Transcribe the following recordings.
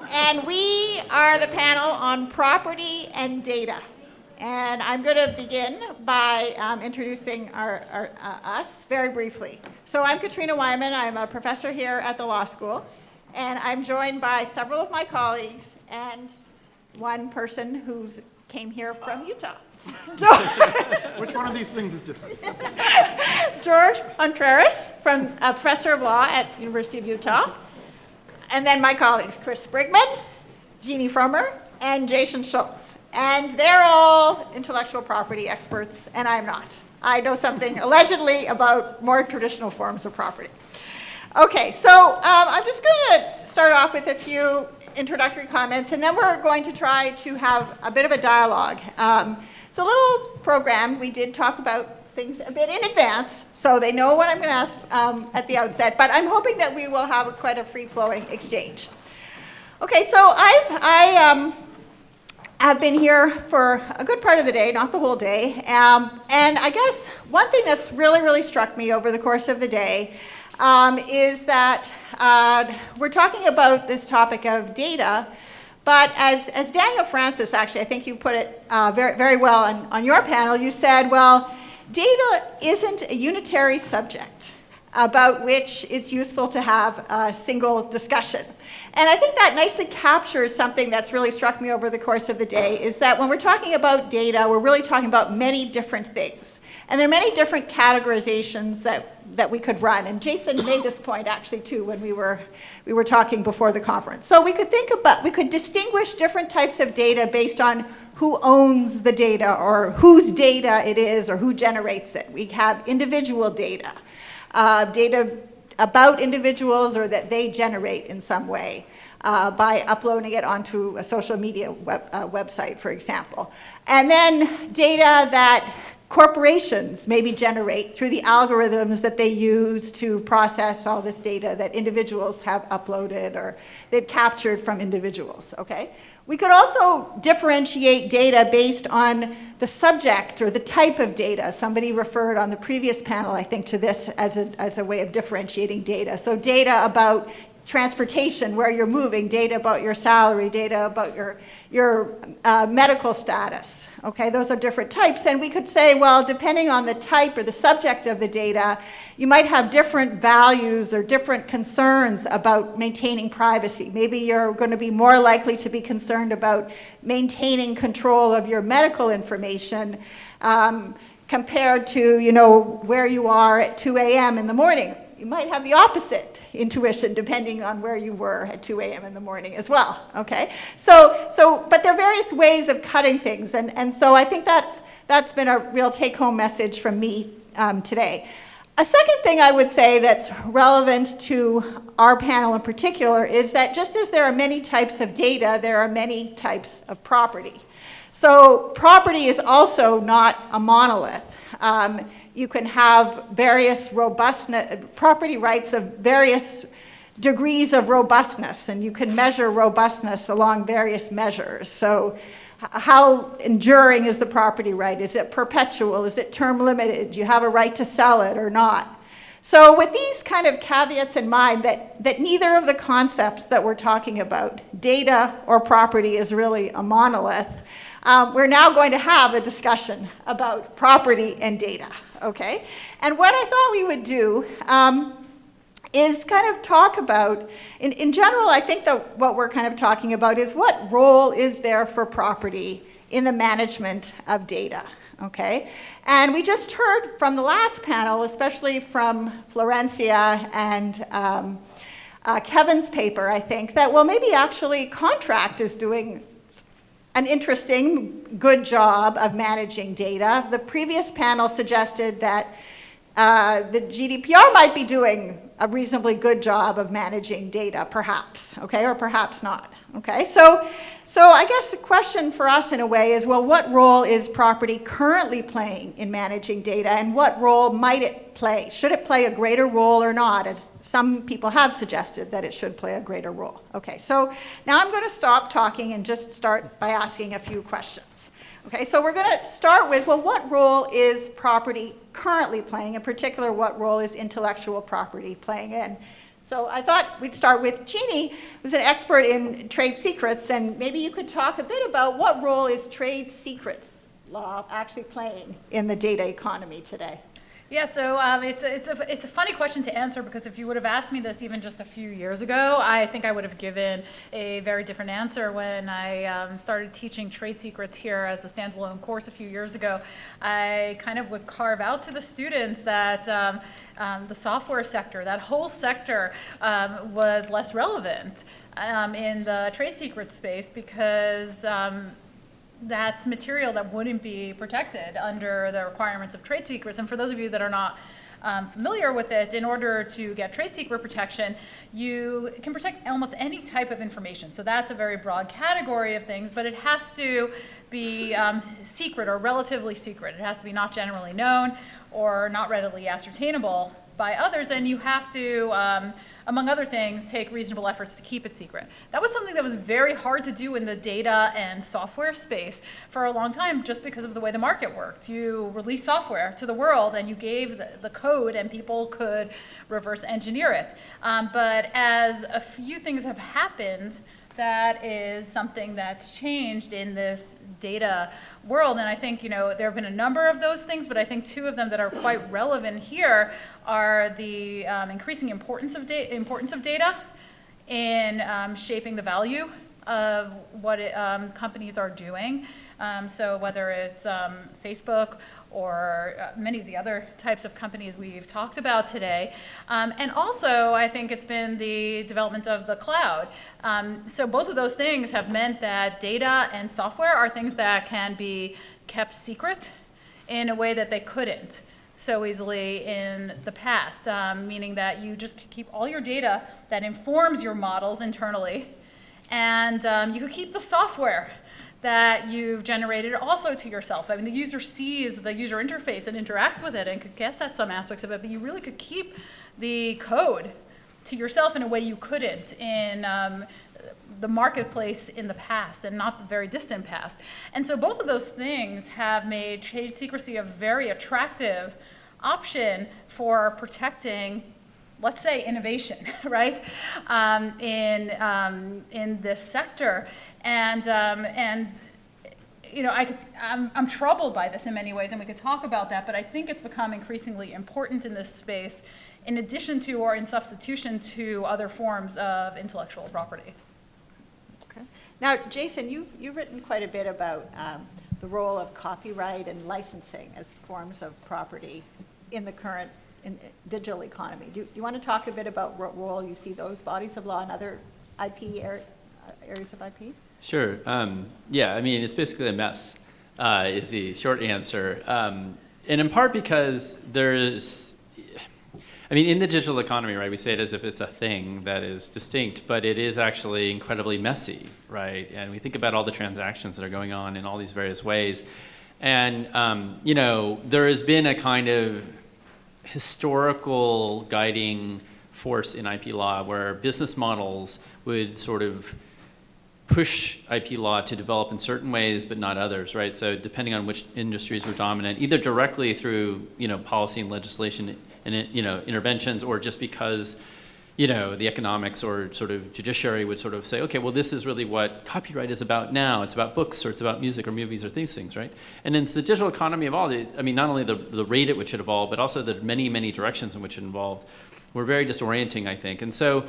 And we are the panel on property and data. And I'm going to begin by introducing us very briefly. So I'm Katrina Wyman. I'm a professor here at the law school. And I'm joined by several of my colleagues and one person who came here from Utah. Which one of these things is different? George Contreras, a professor of law at University of Utah. And then my colleagues, Chris Brigman, Jeannie Frommer, and Jason Schultz. And they're all intellectual property experts, and I'm not. I know something allegedly about more traditional forms of property. Okay, so I'm just going to start off with a few introductory comments, and then we're going to try to have a bit of a dialogue. It's a little program. We did talk about things a bit in advance, so they know what I'm going to ask at the outset, but I'm hoping that we will have quite a free-flowing exchange. Okay, so I have been here for a good part of the day, not the whole day, and I guess one thing that's really struck me over the course of the day is that we're talking about this topic of data, but as Daniel Francis, actually, I think you put it very well on your panel, you said, well, data isn't a unitary subject about which it's useful to have a single discussion. And I think that nicely captures something that's really struck me over the course of the day, is that when we're talking about data, we're really talking about many different things. And there are many different categorizations that we could run. And Jason made this point actually too when we were talking before the conference. So we could distinguish different types of data based on who owns the data or whose data it is or who generates it. We have individual data, data about individuals or that they generate in some way by uploading it onto a social media website, for example. And then data that corporations maybe generate through the algorithms that they use to process all this data that individuals have uploaded or they've captured from individuals, okay? We could also differentiate data based on the subject or the type of data. Somebody referred on the previous panel, I think, to this as a way of differentiating data. So data about transportation, where you're moving, data about your salary, data about your medical status. Okay, those are different types. And we could say, well, depending on the type or the subject of the data, you might have different values or different concerns about maintaining privacy. Maybe you're going to be more likely to be concerned about maintaining control of your medical information compared to, where you are at 2 a.m. in the morning. You might have the opposite intuition depending on where you were at 2 a.m. in the morning as well, okay? But there are various ways of cutting things, and so I think that's been a real take-home message from me today. A second thing I would say that's relevant to our panel in particular is that just as there are many types of data, there are many types of property. So property is also not a monolith. You can have various property rights of various degrees of robustness, and you can measure robustness along various measures. So how enduring is the property right? Is it perpetual? Is it term limited? Do you have a right to sell it or not? So with these kind of caveats in mind, that neither of the concepts that we're talking about, data or property, is really a monolith, we're now going to have a discussion about property and data, okay? And what I thought we would do is kind of talk about, in general, I think that what we're kind of talking about is what role is there for property in the management of data, okay? And we just heard from the last panel, especially from Florencia and Kevin's paper, I think, that, well, maybe actually Contract is doing an interesting, good job of managing data. The previous panel suggested that the GDPR might be doing a reasonably good job of managing data, perhaps, okay, or perhaps not, okay? So I guess the question for us in a way is, well, what role is property currently playing in managing data, and what role might it play? Should it play a greater role or not? As some people have suggested that it should play a greater role. Okay, so now I'm going to stop talking and just start by asking a few questions. Okay, so we're going to start with, well, what role is property currently playing? In particular, what role is intellectual property playing in So I thought we'd start with Jeannie, who's an expert in trade secrets, and maybe you could talk a bit about what role is trade secrets law actually playing in the data economy today? Yeah, so it's a funny question to answer, because if you would have asked me this even just a few years ago, I think I would have given a very different answer. When I started teaching trade secrets here as a standalone course a few years ago, I kind of would carve out to the students that the software sector, that whole sector, was less relevant in the trade secret space, because that's material that wouldn't be protected under the requirements of trade secrets. And for those of you that are not familiar with it, in order to get trade secret protection, you can protect almost any type of information. So that's a very broad category of things, but it has to be secret or relatively secret. It has to be not generally known or not readily ascertainable by others, and you have to, among other things, take reasonable efforts to keep it secret. That was something that was very hard to do in the data and software space for a long time, just because of the way the market worked. You released software to the world and you gave the code, and people could reverse engineer it. But as a few things have happened, that is something that's changed in this data world. And I think, there have been a number of those things, but I think two of them that are quite relevant here are the increasing importance of data in shaping the value of what companies are doing. So whether it's Facebook or many of the other types of companies we've talked about today. And also, I think it's been the development of the cloud. So both of those things have meant that data and software are things that can be kept secret in a way that they couldn't so easily in the past, meaning that you just keep all your data that informs your models internally, and you could keep the software that you've generated also to yourself. I mean, the user sees the user interface and interacts with it and could guess at some aspects of it, but you really could keep the code to yourself in a way you couldn't in the marketplace in the past, and not the very distant past. And so both of those things have made trade secrecy a very attractive option for protecting, let's say, innovation, right, in this sector. And I'm troubled by this in many ways, and we could talk about that, but I think it's become increasingly important in this space, in addition to or in substitution to other forms of intellectual property. Okay. Now, Jason, you've written quite a bit about the role of copyright and licensing as forms of property in the current digital economy. Do you want to talk a bit about what role you see those bodies of law and other IP areas of IP? Sure. Yeah, I mean, it's basically a mess, is the short answer. And in part because there's, I mean, in the digital economy, right, we say it as if it's a thing that is distinct, but it is actually incredibly messy, right? And we think about all the transactions that are going on in all these various ways. And, there has been a kind of historical guiding force in IP law where business models would sort of push IP law to develop in certain ways, but not others, right? So depending on which industries were dominant, either directly through, policy and legislation and, interventions, or just because, the economics or sort of judiciary would sort of say, okay, well, this is really what copyright is about now. It's about books, or it's about music or movies or these things, right? And it's the digital economy evolved. I mean, not only the rate at which it evolved, but also the many, many directions in which it evolved were very disorienting, I think. And so,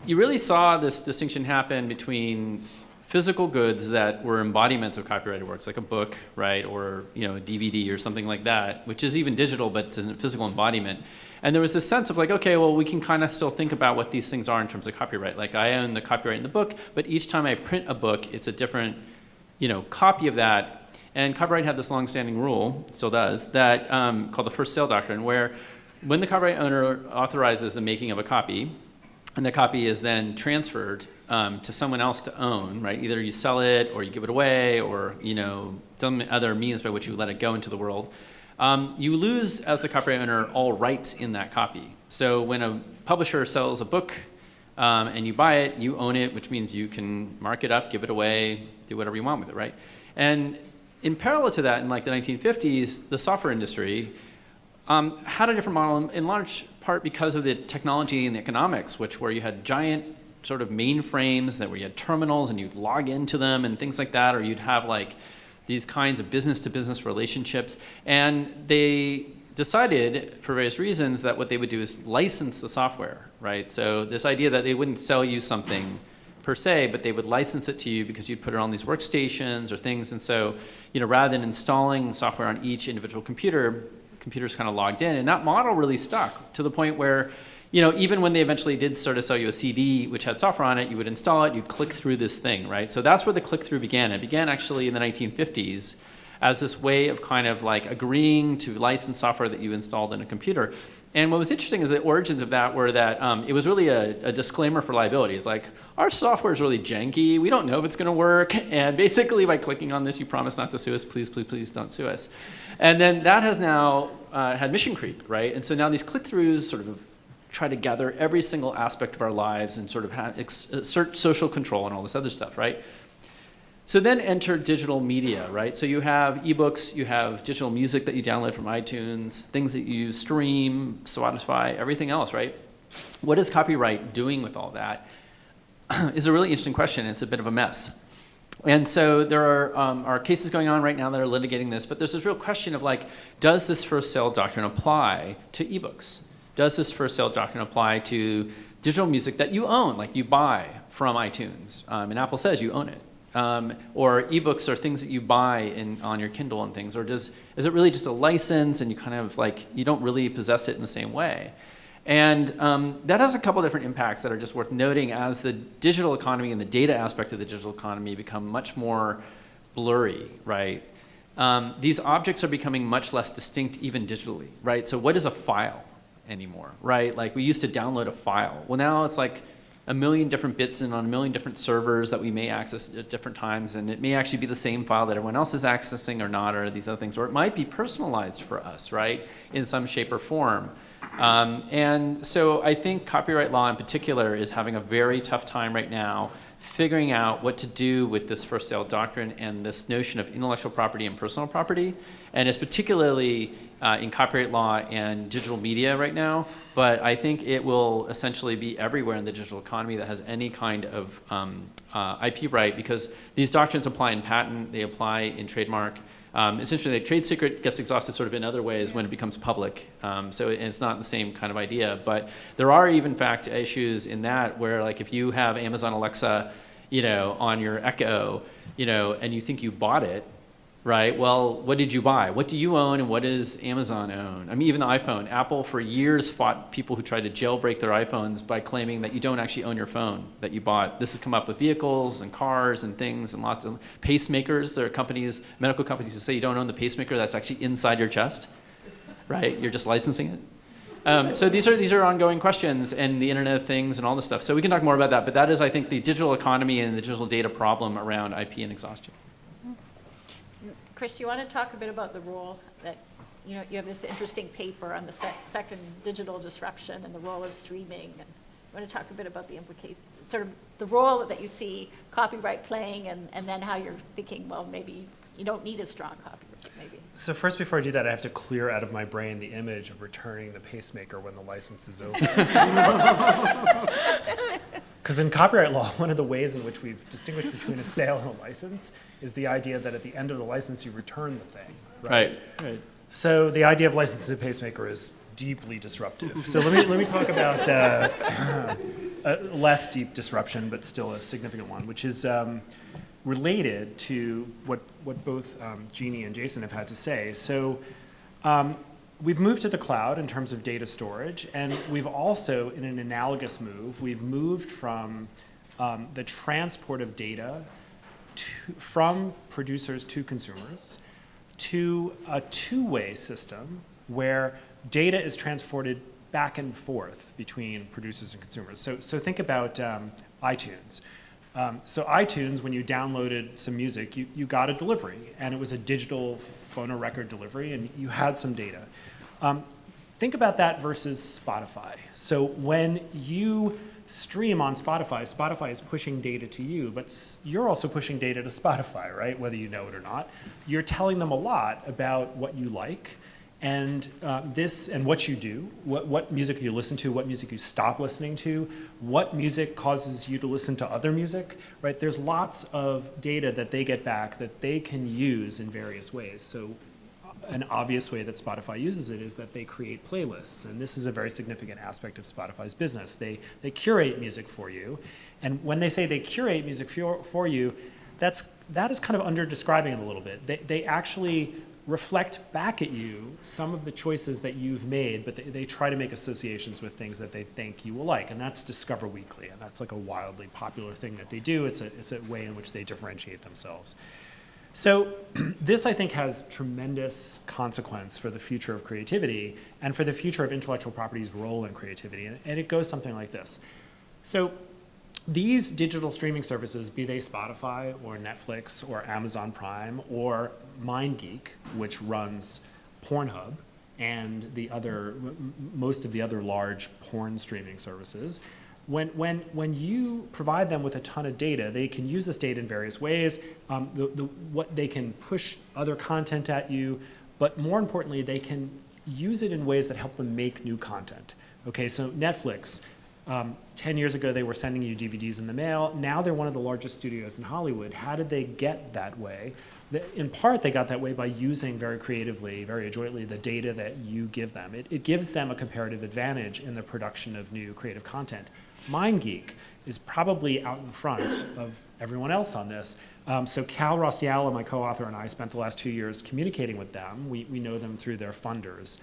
you really saw this distinction happen between physical goods that were embodiments of copyrighted works, like a book, right, or a DVD or something like that, which is even digital, but it's a physical embodiment. And there was this sense of like, okay, well, we can kind of still think about what these things are in terms of copyright. Like, I own the copyright in the book, but each time I print a book, it's a different, copy of that. And copyright had this long-standing rule, it still does, that called the first sale doctrine, where when the copyright owner authorizes the making of a copy, and the copy is then transferred to someone else to own, right? Either you sell it, or you give it away, or some other means by which you let it go into the world. You lose, as the copyright owner, all rights in that copy. So when a publisher sells a book and you buy it, you own it, which means you can mark it up, give it away, do whatever you want with it, right? And in parallel to that, in like the 1950s, the software industry had a different model, in large part because of the technology and the economics, which where you had giant sort of mainframes that where you had terminals and you'd log into them and things like that, or you'd have like these kinds of business-to-business relationships. And they decided, for various reasons, that what they would do is license the software, right? So this idea that they wouldn't sell you something per se, but they would license it to you because you'd put it on these workstations or things. And so, rather than installing software on each individual computer, computers kind of logged in. And that model really stuck to the point where, even when they eventually did sort of sell you a CD which had software on it, you would install it, you'd click through this thing, right? So that's where the click-through began. It began actually in the 1950s as this way of kind of like agreeing to license software that you installed in a computer. And what was interesting is the origins of that were that it was really a disclaimer for liability. It's like, our software is really janky. We don't know if it's going to work. And basically, by clicking on this, you promise not to sue us. Please, please, please don't sue us. And then that has now had mission creep, right? And so now these click-throughs sort of try to gather every single aspect of our lives and sort of assert social control and all this other stuff, right? So then enter digital media, right? So you have ebooks, you have digital music that you download from iTunes, things that you stream, Spotify, everything else, right? What is copyright doing with all that is a really interesting question. It's a bit of a mess. And so there are cases going on right now that are litigating this, but there's this real question of like, does this first sale doctrine apply to ebooks? Does this first sale doctrine apply to digital music that you own, like you buy from iTunes? And Apple says you own it. Or ebooks are things that you buy on your Kindle and things, or is it really just a license and you kind of like, you don't really possess it in the same way? And that has a couple different impacts that are just worth noting as the digital economy and the data aspect of the digital economy become much more blurry, right? These objects are becoming much less distinct even digitally, right? So what is a file anymore, right? Like we used to download a file. Well, now it's like a million different bits and on a million different servers that we may access at different times, and it may actually be the same file that everyone else is accessing or not, or these other things, or it might be personalized for us, right, in some shape or form. And so I think copyright law in particular is having a very tough time right now figuring out what to do with this first sale doctrine and this notion of intellectual property and personal property. And it's particularly in copyright law and digital media right now, but I think it will essentially be everywhere in the digital economy that has any kind of IP right, because these doctrines apply in patent, they apply in trademark. Essentially, the trade secret gets exhausted sort of in other ways when it becomes public. So it's not the same kind of idea. But there are even fact issues in that where, like, if you have Amazon Alexa, on your Echo, and you think you bought it, right? Well, what did you buy? What do you own and what does Amazon own? I mean, even the iPhone. Apple for years fought people who tried to jailbreak their iPhones by claiming that you don't actually own your phone that you bought. This has come up with vehicles and cars and things and lots of pacemakers. There are companies, medical companies, who say you don't own the pacemaker that's actually inside your chest, right? You're just licensing it. So these are ongoing questions, and the Internet of Things and all this stuff. So we can talk more about that, but that is, I think, the digital economy and the digital data problem around IP and exhaustion. Chris, do you want to talk a bit about the role that, you have this interesting paper on the second digital disruption and the role of streaming, and you want to talk a bit about the implications, sort of the role that you see copyright playing, and then how you're thinking, well, maybe you don't need a strong copyright, maybe. So first, before I do that, I have to clear out of my brain the image of returning the pacemaker when the license is over. Because in copyright law, one of the ways in which we've distinguished between a sale and a license is the idea that at the end of the license, you return the thing. Right. So the idea of licensing a pacemaker is deeply disruptive. So let me talk about a less deep disruption, but still a significant one, which is related to what both Jeannie and Jason have had to say. So we've moved to the cloud in terms of data storage, and we've also, in an analogous move, we've moved from the transport of data from producers to consumers to a two-way system where data is transported back and forth between producers and consumers. So think about iTunes. So iTunes, when you downloaded some music, you got a delivery, and it was a digital phonorecord delivery, and you had some data. Think about that versus Spotify. So when you stream on Spotify, Spotify is pushing data to you, but you're also pushing data to Spotify, right? Whether you know it or not. You're telling them a lot about what you like, And this and what you do, what music you listen to, what music you stop listening to, what music causes you to listen to other music, right? There's lots of data that they get back that they can use in various ways. So an obvious way that Spotify uses it is that they create playlists. And this is a very significant aspect of Spotify's business. They curate music for you. And when they say they curate music for you, that is kind of under-describing it a little bit. They actually reflect back at you some of the choices that you've made, but they try to make associations with things that they think you will like, and that's Discover Weekly, and that's like a wildly popular thing that they do. It's a way in which they differentiate themselves. So this, I think, has tremendous consequence for the future of creativity and for the future of intellectual property's role in creativity, and it goes something like this. So these digital streaming services, be they Spotify or Netflix or Amazon Prime or MindGeek, which runs Pornhub and most of the other large porn streaming services, when you provide them with a ton of data, they can use this data in various ways. What they can push other content at you, but more importantly, they can use it in ways that help them make new content. Okay, so Netflix. 10 years ago, they were sending you DVDs in the mail. Now they're one of the largest studios in Hollywood. How did they get that way? In part, they got that way by using very creatively, very adroitly, the data that you give them. It gives them a comparative advantage in the production of new creative content. MindGeek is probably out in front of everyone else on this. So Cal Rostiala, my co-author, and I spent the last 2 years communicating with them. We know them through their funders.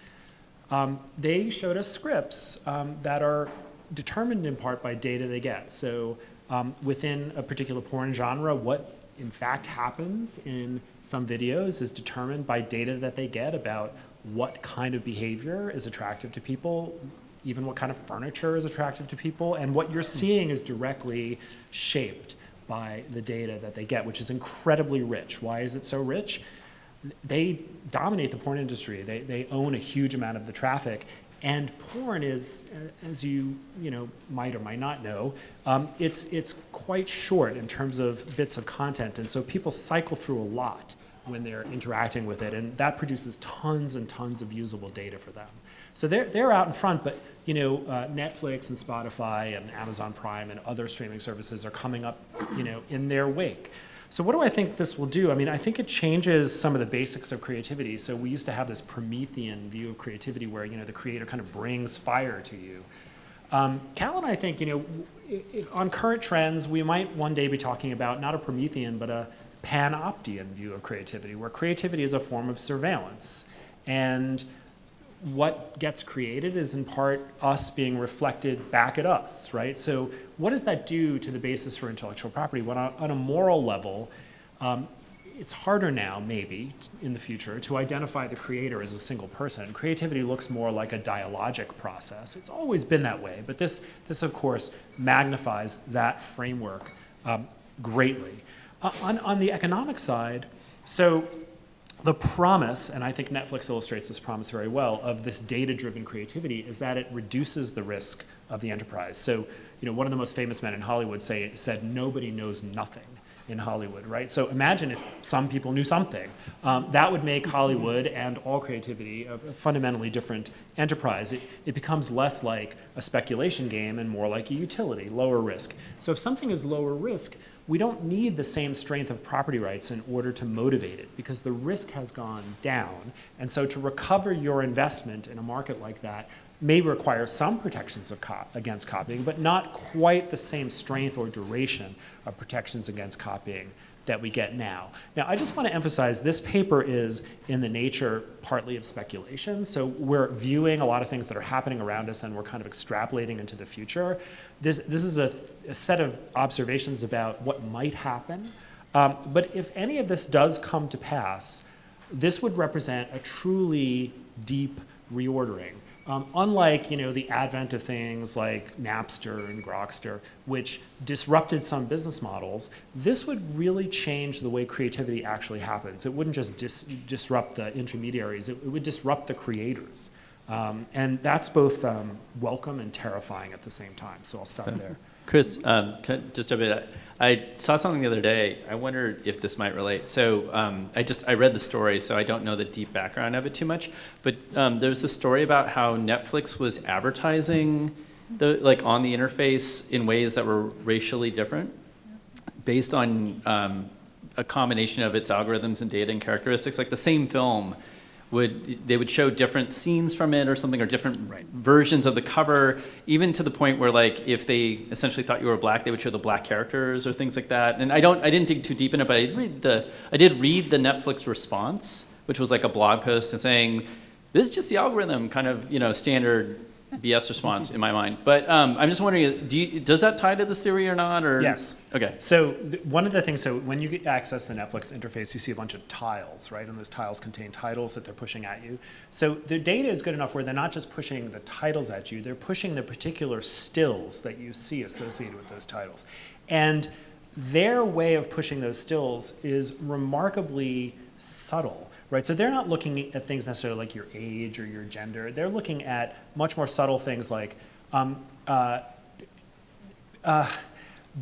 They showed us scripts that are determined in part by data they get. So within a particular porn genre, what in fact happens in some videos is determined by data that they get about what kind of behavior is attractive to people, even what kind of furniture is attractive to people, and what you're seeing is directly shaped by the data that they get, which is incredibly rich. Why is it so rich? They dominate the porn industry. They own a huge amount of the traffic. And porn is, as you might or might not know, it's quite short in terms of bits of content, and so people cycle through a lot when they're interacting with it, and that produces tons and tons of usable data for them. So they're out in front, but Netflix and Spotify and Amazon Prime and other streaming services are coming up, in their wake. So what do I think this will do? I mean, I think it changes some of the basics of creativity. So we used to have this Promethean view of creativity where, the creator kind of brings fire to you. Cal and I think, on current trends, we might one day be talking about not a Promethean, but a panoptian view of creativity, where creativity is a form of surveillance. And what gets created is in part us being reflected back at us, right? So what does that do to the basis for intellectual property? Well, on a moral level, it's harder now, maybe, in the future, to identify the creator as a single person. Creativity looks more like a dialogic process. It's always been that way, but this of course, magnifies that framework greatly. On the economic side, so the promise, and I think Netflix illustrates this promise very well, of this data-driven creativity is that it reduces the risk of the enterprise. So, one of the most famous men in Hollywood said, nobody knows nothing in Hollywood, right? So imagine if some people knew something. That would make Hollywood and all creativity a fundamentally different enterprise. It becomes less like a speculation game and more like a utility, lower risk. So if something is lower risk, we don't need the same strength of property rights in order to motivate it because the risk has gone down. And so to recover your investment in a market like that may require some protections against copying, but not quite the same strength or duration of protections against copying that we get now. Now, I just want to emphasize this paper is in the nature partly of speculation. So we're viewing a lot of things that are happening around us and we're kind of extrapolating into the future. This is a set of observations about what might happen. But if any of this does come to pass, this would represent a truly deep reordering. Unlike the advent of things like Napster and Grokster, which disrupted some business models, this would really change the way creativity actually happens. It wouldn't just disrupt the intermediaries, it would disrupt the creators. And that's both welcome and terrifying at the same time. So I'll stop there. Chris, just a bit. I saw something the other day. I wondered if this might relate. So I read the story, so I don't know the deep background of it too much. But there's a story about how Netflix was advertising on the interface in ways that were racially different, based on a combination of its algorithms and data and characteristics. Like the same film, they would show different scenes from it or something, or different versions of the cover, even to the point where, like, if they essentially thought you were black, they would show the black characters or things like that. And I didn't dig too deep in it, but I did read the Netflix response, which was like a blog post and saying, this is just the algorithm, kind of, standard BS response in my mind. But I'm just wondering, does that tie to this theory or not? Or? Yes. Okay. So one of the things, so when you access the Netflix interface, you see a bunch of tiles, right? And those tiles contain titles that they're pushing at you. So the data is good enough where they're not just pushing the titles at you, they're pushing the particular stills that you see associated with those titles. And their way of pushing those stills is remarkably subtle. Right, so they're not looking at things necessarily like your age or your gender. They're looking at much more subtle things like, do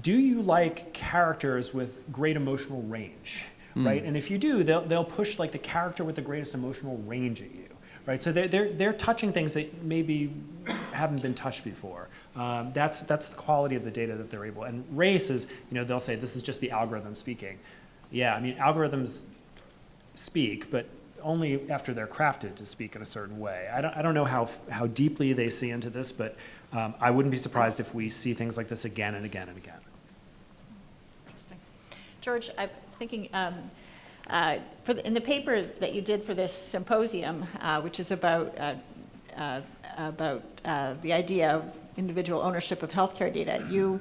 you like characters with great emotional range, right? And if you do, they'll push like the character with the greatest emotional range at you, right? So they're touching things that maybe haven't been touched before. That's the quality of the data that they're able. And race is, they'll say this is just the algorithm speaking. Yeah, I mean algorithms speak, but only after they're crafted to speak in a certain way. I don't know how deeply they see into this, but I wouldn't be surprised if we see things like this again and again and again. Interesting. George, I was thinking, in the paper that you did for this symposium, which is about the idea of individual ownership of healthcare data, you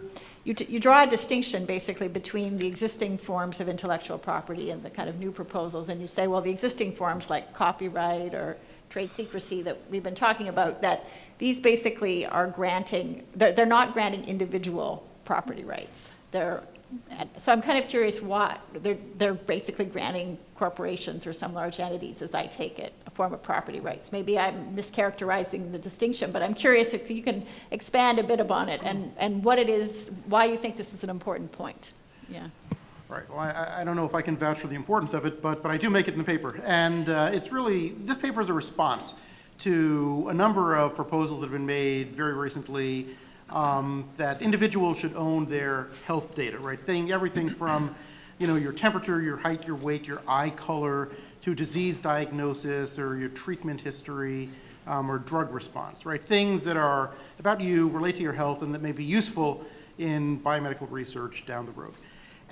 draw a distinction basically between the existing forms of intellectual property and the kind of new proposals, and you say, well, the existing forms like copyright or trade secrecy that we've been talking about, that these basically are they're not granting individual property rights. So I'm kind of curious why they're basically granting corporations or some large entities, as I take it, a form of property rights. Maybe I'm mischaracterizing the distinction, but I'm curious if you can expand a bit upon it and what it is, why you think this is an important point. Yeah. Right. Well, I don't know if I can vouch for the importance of it, but I do make it in the paper. And this paper is a response to a number of proposals that have been made very recently that individuals should own their health data, right? Everything from, your temperature, your height, your weight, your eye color, to disease diagnosis or your treatment history or drug response, right? Things that are about you, relate to your health, and that may be useful in biomedical research down the road.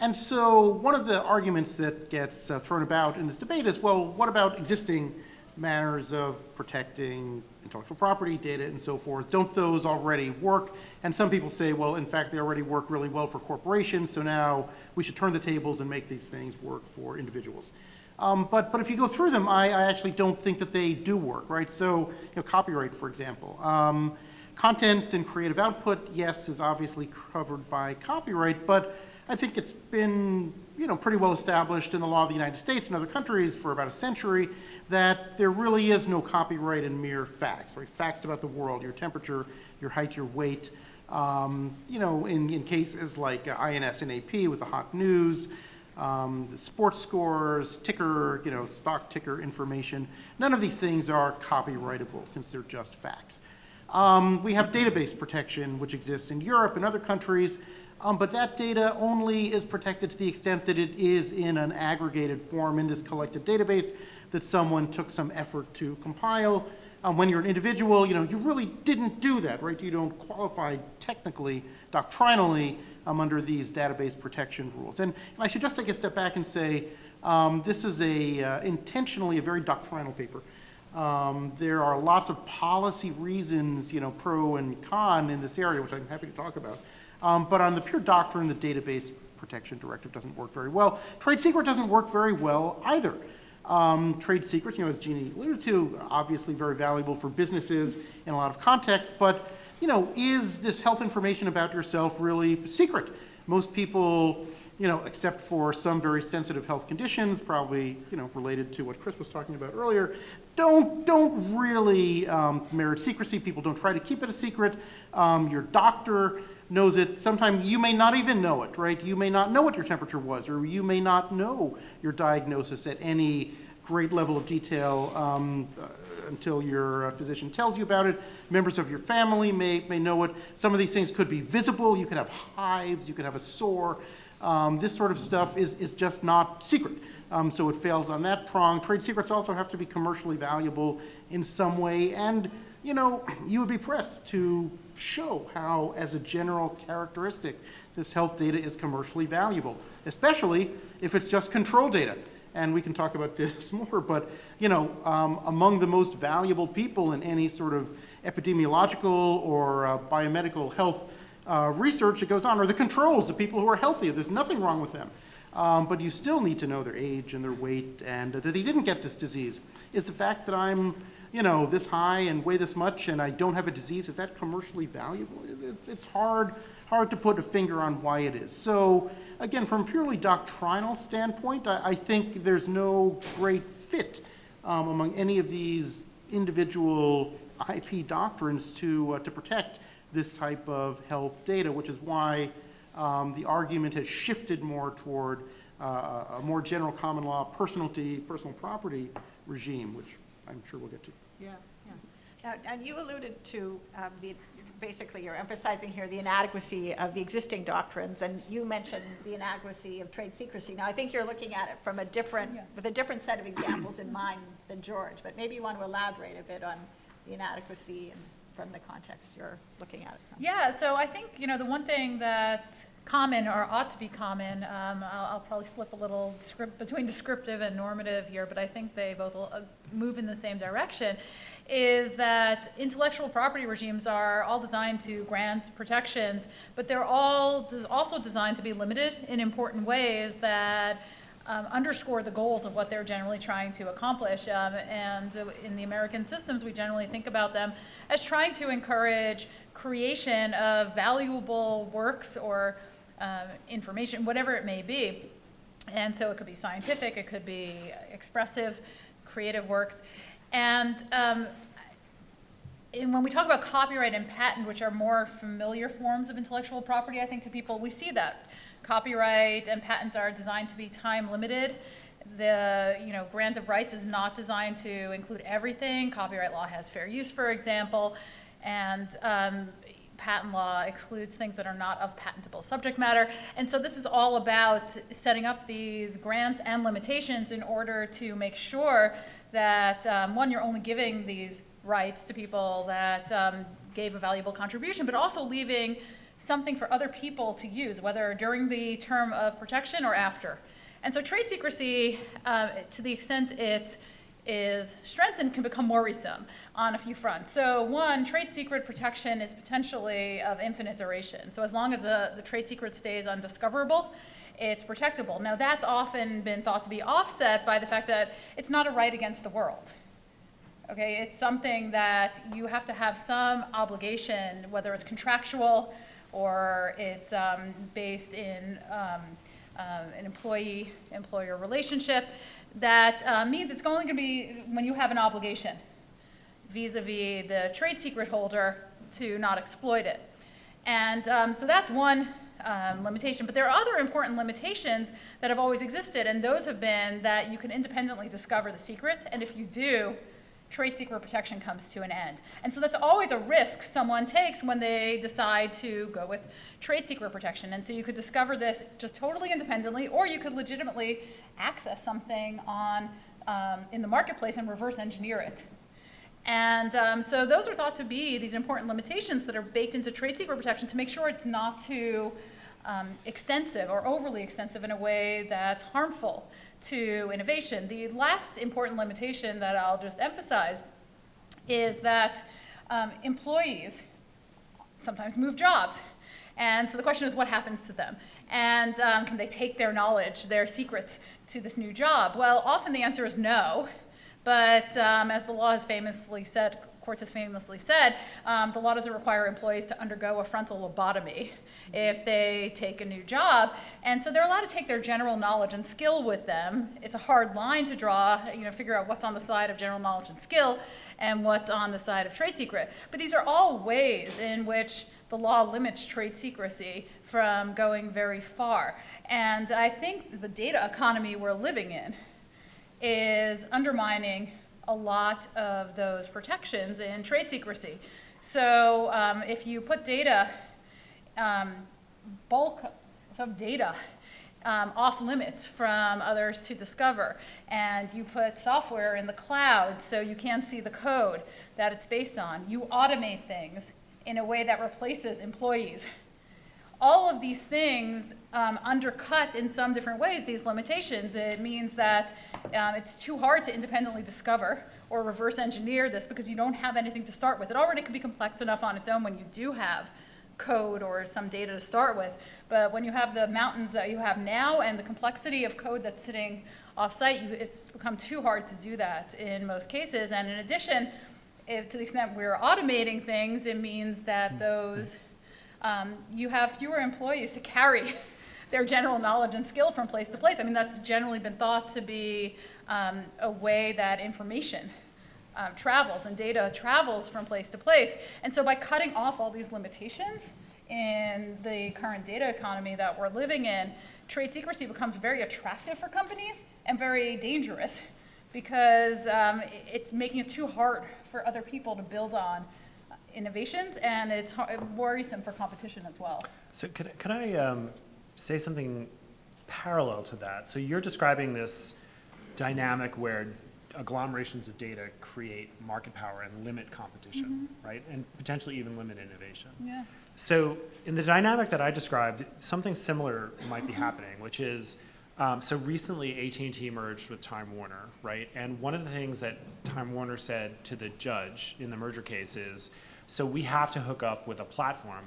And so one of the arguments that gets thrown about in this debate is, well, what about existing manners of protecting intellectual property, data, and so forth? Don't those already work? And some people say, well, in fact, they already work really well for corporations, so now we should turn the tables and make these things work for individuals. But if you go through them, I actually don't think that they do work, right? So, copyright, for example. Content and creative output, yes, is obviously covered by copyright, but I think it's been, pretty well established in the law of the United States and other countries for about a century that there really is no copyright in mere facts, right? Facts about the world, your temperature, your height, your weight. In cases like INS and AP with the hot news, the sports scores, ticker, stock ticker information. None of these things are copyrightable since they're just facts. We have database protection, which exists in Europe and other countries, but that data only is protected to the extent that it is in an aggregated form in this collected database that someone took some effort to compile. When you're an individual, you really didn't do that, right? You don't qualify technically, doctrinally, under these database protection rules. And I should just take a step back and say, this is intentionally a very doctrinal paper. There are lots of policy reasons, pro and con in this area, which I'm happy to talk about. But on the pure doctrine, the Database Protection Directive doesn't work very well. Trade secret doesn't work very well either. Trade secrets, as Jeannie alluded to, obviously very valuable for businesses in a lot of contexts, but, is this health information about yourself really secret? Most people, except for some very sensitive health conditions, probably, related to what Chris was talking about earlier, don't really merit secrecy. People don't try to keep it a secret. Your doctor knows it. Sometimes you may not even know it, right? You may not know what your temperature was, or you may not know your diagnosis at any great level of detail until your physician tells you about it. Members of your family may know it. Some of these things could be visible. You could have hives. You could have a sore. This sort of stuff is just not secret. So it fails on that prong. Trade secrets also have to be commercially valuable in some way. And, you would be pressed to show how, as a general characteristic, this health data is commercially valuable, especially if it's just control data. And we can talk about this more, but, among the most valuable people in any sort of epidemiological or biomedical health research that goes on are the controls, the people who are healthy. There's nothing wrong with them. But you still need to know their age and their weight and that they didn't get this disease. Is the fact that I'm, this high and weigh this much and I don't have a disease, is that commercially valuable? It's hard to put a finger on why it is. So again, from a purely doctrinal standpoint, I think there's no great fit among any of these individual IP doctrines to protect this type of health data, which is why the argument has shifted more toward a more general common law personal property regime, which I'm sure we'll get to. Yeah. Now, and you alluded to basically you're emphasizing here the inadequacy of the existing doctrines, and you mentioned the inadequacy of trade secrecy. Now, I think you're looking at it from with a different set of examples in mind than George, but maybe you want to elaborate a bit on the inadequacy and from the context you're looking at it from. Yeah, so I think, the one thing that's common or ought to be common, I'll probably slip a little between descriptive and normative here, but I think they both move in the same direction, is that intellectual property regimes are all designed to grant protections, but they're all also designed to be limited in important ways that underscore the goals of what they're generally trying to accomplish. And in the American systems, we generally think about them as trying to encourage creation of valuable works or information, whatever it may be. And so it could be scientific, it could be expressive, creative works. And when we talk about copyright and patent, which are more familiar forms of intellectual property, I think to people, we see that. Copyright and patent are designed to be time limited. The grant of rights is not designed to include everything. Copyright law has fair use, for example, and patent law excludes things that are not of patentable subject matter. And so this is all about setting up these grants and limitations in order to make sure that, one, you're only giving these rights to people that gave a valuable contribution, but also leaving something for other people to use, whether during the term of protection or after. And so trade secrecy, to the extent it is strengthened, can become worrisome on a few fronts. So one, trade secret protection is potentially of infinite duration. So as long as the trade secret stays undiscoverable, it's protectable. Now that's often been thought to be offset by the fact that it's not a right against the world. Okay, it's something that you have to have some obligation, whether it's contractual or it's based in an employee-employer relationship, that means it's only going to be when you have an obligation vis-a-vis the trade secret holder to not exploit it. And so that's one limitation. But there are other important limitations that have always existed, and those have been that you can independently discover the secret, and if you do, trade secret protection comes to an end. And so that's always a risk someone takes when they decide to go with trade secret protection. And so you could discover this just totally independently, or you could legitimately access something in the marketplace and reverse engineer it. And so those are thought to be these important limitations that are baked into trade secret protection to make sure it's not too extensive or overly extensive in a way that's harmful to innovation. The last important limitation that I'll just emphasize is that employees sometimes move jobs. And so the question is, what happens to them? And can they take their knowledge, their secrets, to this new job? Well, often the answer is no. But as the law has famously said, courts has famously said, the law doesn't require employees to undergo a frontal lobotomy if they take a new job. And so they're allowed to take their general knowledge and skill with them. It's a hard line to draw, figure out what's on the side of general knowledge and skill and what's on the side of trade secret. But these are all ways in which the law limits trade secrecy from going very far. And I think the data economy we're living in is undermining a lot of those protections in trade secrecy. So if you put data, bulk of data off limits from others to discover, and you put software in the cloud so you can't see the code that it's based on, you automate things in a way that replaces employees. All of these things undercut in some different ways these limitations. It means that it's too hard to independently discover or reverse engineer this because you don't have anything to start with. It already can be complex enough on its own when you do have code or some data to start with. But when you have the mountains that you have now and the complexity of code that's sitting off-site, it's become too hard to do that in most cases. And in addition, to the extent we're automating things, it means that those you have fewer employees to carry their general knowledge and skill from place to place. I mean, that's generally been thought to be a way that information travels and data travels from place to place. And so by cutting off all these limitations in the current data economy that we're living in, trade secrecy becomes very attractive for companies and very dangerous because it's making it too hard for other people to build on innovations, and it's worrisome for competition as well. So can I say something parallel to that? So you're describing this dynamic where agglomerations of data create market power and limit competition, right? And potentially even limit innovation. Yeah. So in the dynamic that I described, something similar might be happening, which is, so recently AT&T merged with Time Warner, right? And one of the things that Time Warner said to the judge in the merger case is, so we have to hook up with a platform,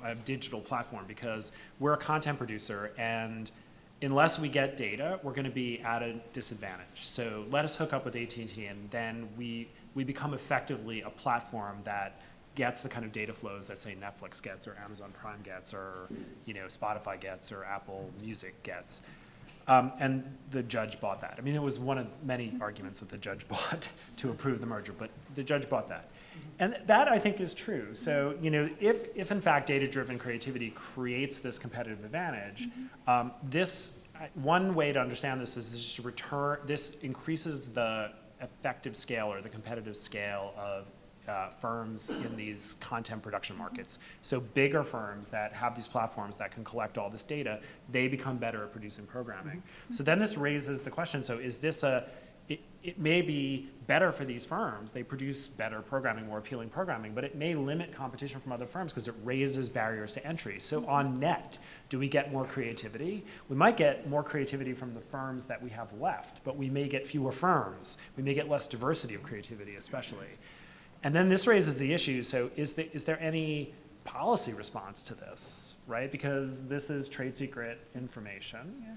a digital platform, because we're a content producer, and unless we get data, we're going to be at a disadvantage. So let us hook up with AT&T, and then we become effectively a platform that gets the kind of data flows that, say, Netflix gets, or Amazon Prime gets, or Spotify gets, or Apple Music gets. And the judge bought that. I mean, it was one of many arguments that the judge bought to approve the merger, but the judge bought that. And that, I think, is true. So, if in fact data-driven creativity creates this competitive advantage, one way to understand this is just this increases the effective scale or the competitive scale of firms in these content production markets. So bigger firms that have these platforms that can collect all this data, they become better at producing programming. So then this raises the question, so is this it may be better for these firms, they produce better programming, more appealing programming, but it may limit competition from other firms because it raises barriers to entry. So on net, do we get more creativity? We might get more creativity from the firms that we have left, but we may get fewer firms. We may get less diversity of creativity, especially. And then this raises the issue, so is there any policy response to this, right? Because this is trade secret information. Yeah.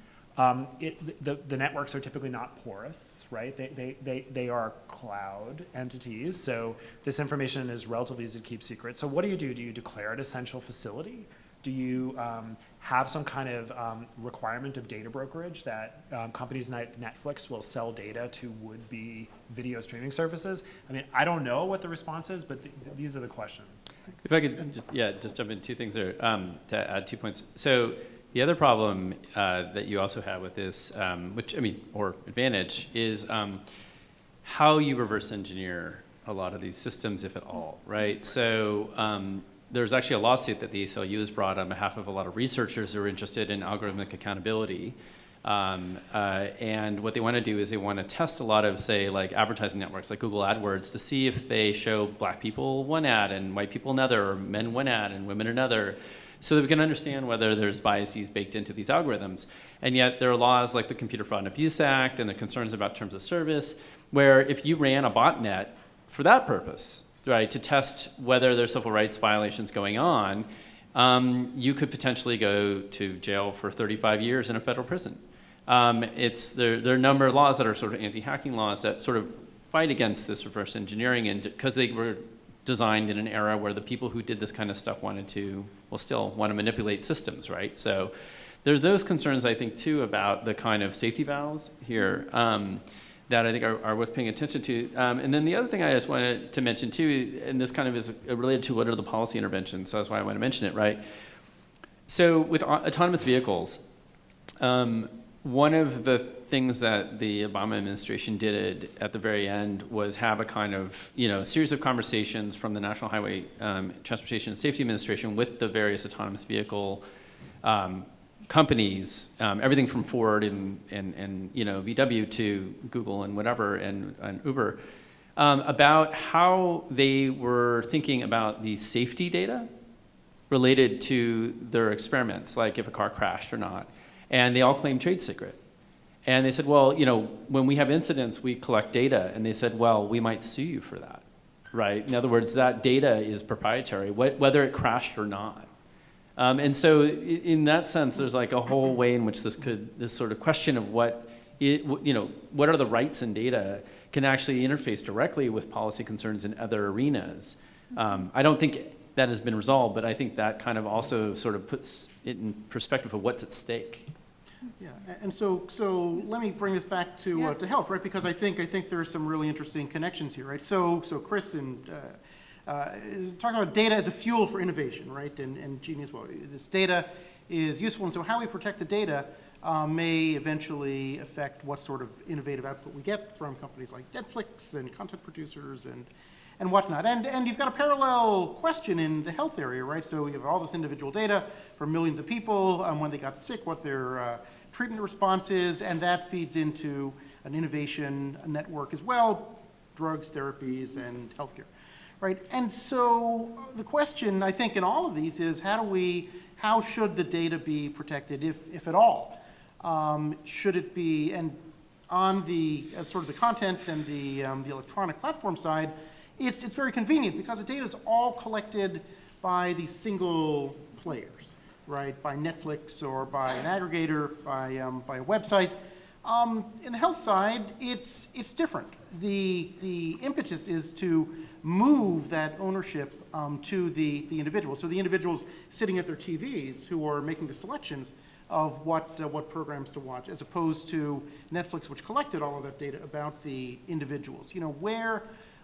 The networks are typically not porous, right? They are cloud entities, so this information is relatively easy to keep secret. So what do? Do you declare it essential facility? Do you have some kind of requirement of data brokerage that companies like Netflix will sell data to would-be video streaming services? I mean, I don't know what the response is, but these are the questions. If I could just jump in two things there to add 2 points. So the other problem that you also have with this, or advantage, is how you reverse engineer a lot of these systems, if at all, right? So there's actually a lawsuit that the ACLU has brought on behalf of a lot of researchers who are interested in algorithmic accountability. And what they want to do is they want to test a lot of, say, like advertising networks like Google AdWords to see if they show black people one ad and white people another, or men one ad and women another, so that we can understand whether there's biases baked into these algorithms. And yet there are laws like the Computer Fraud and Abuse Act and the concerns about terms of service, where if you ran a botnet for that purpose, right, to test whether there's civil rights violations going on, you could potentially go to jail for 35 years in a federal prison. There are a number of laws that are sort of anti-hacking laws that sort of fight against this reverse engineering, and because they were designed in an era where the people who did this kind of stuff still want to manipulate systems, right? So there's those concerns, I think, too, about the kind of safety valves here that I think are worth paying attention to. And then the other thing I just wanted to mention, too, and this kind of is related to what are the policy interventions, so that's why I want to mention it, right? So with autonomous vehicles, one of the things that the Obama administration did at the very end was have a kind of, series of conversations from the National Highway Transportation and Safety Administration with the various autonomous vehicle companies, everything from Ford and VW to Google and whatever and Uber, about how they were thinking about the safety data related to their experiments, like if a car crashed or not. And they all claimed trade secret. And they said, well, when we have incidents, we collect data. And they said, well, we might sue you for that, right? In other words, that data is proprietary, whether it crashed or not. And so in that sense, there's like a whole way in which this sort of question of what are the rights in data can actually interface directly with policy concerns in other arenas. I don't think that has been resolved, but I think that kind of also sort of puts it in perspective of what's at stake. Yeah, and so let me bring this back to health, right? Because I think there are some really interesting connections here, right? So Chris is talking about data as a fuel for innovation, right? And Jeannie as well. This data is useful, and so how we protect the data may eventually affect what sort of innovative output we get from companies like Netflix and content producers and whatnot. And you've got a parallel question in the health area, right? So you have all this individual data from millions of people, when they got sick, what their treatment response is, and that feeds into an innovation network as well, drugs, therapies, and healthcare, right? And so the question, I think, in all of these is how should the data be protected, if at all? Should it be, and on the sort of the content and the electronic platform side, it's very convenient because the data is all collected by these single players, right? By Netflix or by an aggregator, by a website. In the health side, it's different. The impetus is to move that ownership to the individual. So the individuals sitting at their TVs who are making the selections of what programs to watch, as opposed to Netflix, which collected all of that data about the individuals.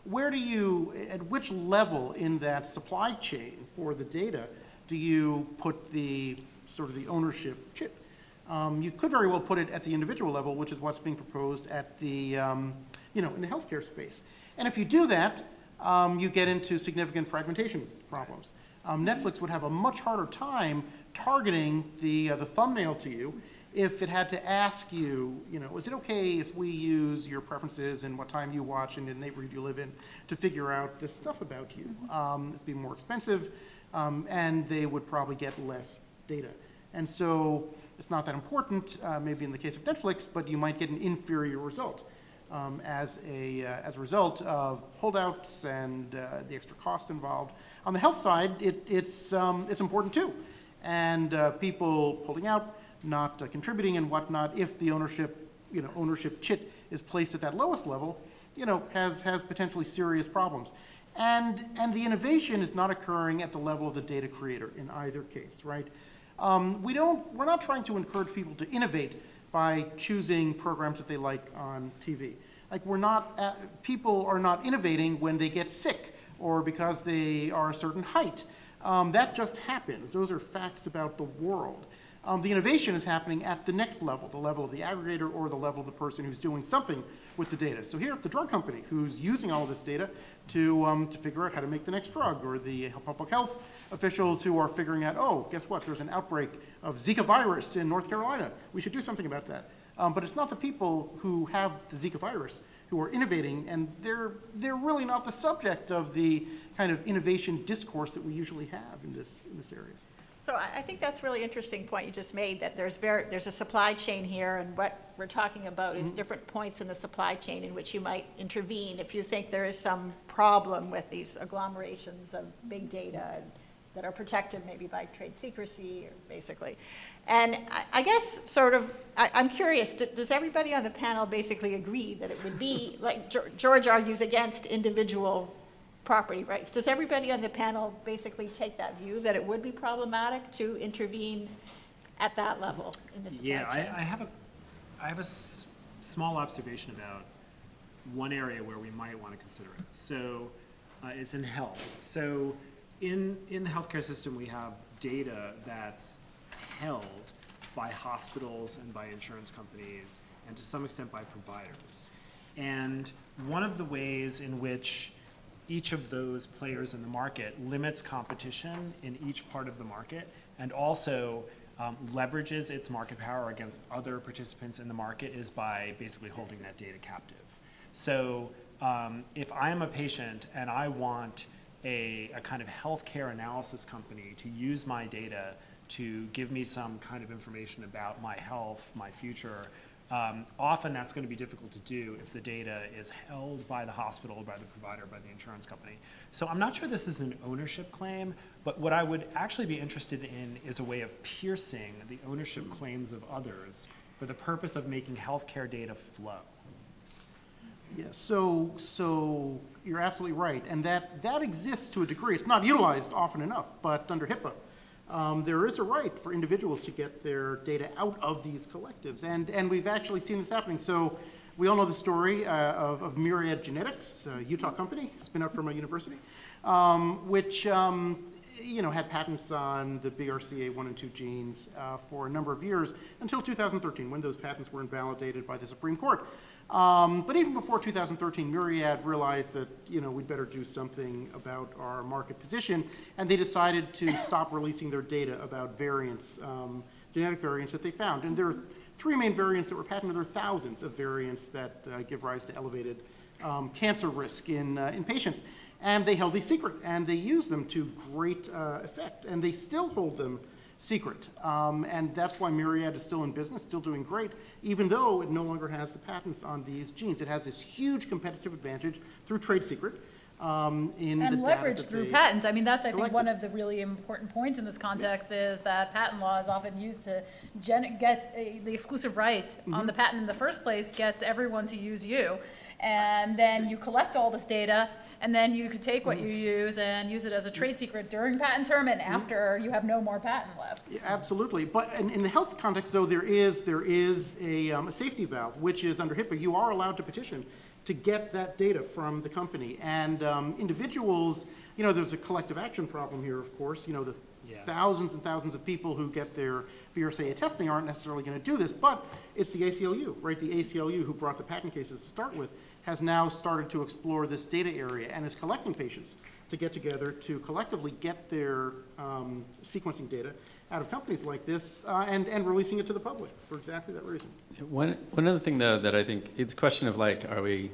Where do you, at which level in that supply chain for the data do you put the sort of the ownership chip? You could very well put it at the individual level, which is what's being proposed at the, in the healthcare space. And if you do that, you get into significant fragmentation problems. Netflix would have a much harder time targeting the thumbnail to you if it had to ask you, is it okay if we use your preferences and what time you watch and the neighborhood you live in to figure out this stuff about you? It'd be more expensive, and they would probably get less data. And so it's not that important, maybe in the case of Netflix, but you might get an inferior result as a result of holdouts and the extra cost involved. On the health side, it's important too. And people pulling out, not contributing and whatnot, if the ownership chit is placed at that lowest level, has potentially serious problems. And the innovation is not occurring at the level of the data creator in either case, right? We're not trying to encourage people to innovate by choosing programs that they like on TV. Like people are not innovating when they get sick or because they are a certain height. That just happens. Those are facts about the world. The innovation is happening at the next level, the level of the aggregator or the level of the person who's doing something with the data. So here, the drug company who's using all of this data to figure out how to make the next drug, or the public health officials who are figuring out, oh, guess what, there's an outbreak of Zika virus in North Carolina. We should do something about that. But it's not the people who have the Zika virus who are innovating, and they're really not the subject of the kind of innovation discourse that we usually have in this area. So I think that's a really interesting point you just made, that there's a supply chain here, and what we're talking about is different points in the supply chain in which you might intervene if you think there is some problem with these agglomerations of big data that are protected maybe by trade secrecy, or basically. And I guess sort of, I'm curious, does everybody on the panel basically agree that it would be, like George argues against individual property rights. Does everybody on the panel basically take that view, that it would be problematic to intervene at that level in the supply Yeah, chain? I have a small observation about one area where we might want to consider it. So it's in health. So in the healthcare system, we have data that's held by hospitals and by insurance companies, and to some extent by providers. And one of the ways in which each of those players in the market limits competition in each part of the market, and also leverages its market power against other participants in the market, is by basically holding that data captive. So if I am a patient and I want a kind of healthcare analysis company to use my data to give me some kind of information about my health, my future, often that's going to be difficult to do if the data is held by the hospital, by the provider, by the insurance company. So I'm not sure this is an ownership claim, but what I would actually be interested in is a way of piercing the ownership claims of others for the purpose of making healthcare data flow. Yeah, so you're absolutely right, and that exists to a degree. It's not utilized often enough, but under HIPAA, there is a right for individuals to get their data out of these collectives, and we've actually seen this happening. So we all know the story of Myriad Genetics, a Utah company, spin out from a university, which had patents on the BRCA1 and 2 genes for a number of years until 2013, when those patents were invalidated by the Supreme Court. But even before 2013, Myriad realized that we'd better do something about our market position, and they decided to stop releasing their data about variants, genetic variants that they found. And there are 3 main variants that were patented. There are thousands of variants that give rise to elevated cancer risk in patients. And they held these secret, and they used them to great effect, and they still hold them secret. And that's why Myriad is still in business, still doing great, even though it no longer has the patents on these genes. It has this huge competitive advantage through trade secret. And leverage through patents. I mean, that's, I think, collected. one of the really important points in this context is that patent law is often used to get the exclusive right on the patent in the first place, gets everyone to use you. And then you collect all this data, and then you could take what you use and use it as a trade secret during patent term and after you have no more patent left. Yeah, absolutely. But in the health context, though, there is a safety valve, which is under HIPAA. You are allowed to petition to get that data from the company. And individuals, there's a collective action problem here, of course. The thousands and thousands of people who get their BRCA testing aren't necessarily going to do this, but it's the ACLU, right? The ACLU, who brought the patent cases to start with, has now started to explore this data area and is collecting patients to get together to collectively get their sequencing data out of companies like this and releasing it to the public for exactly that reason. One other thing, though, that I think it's a question of are we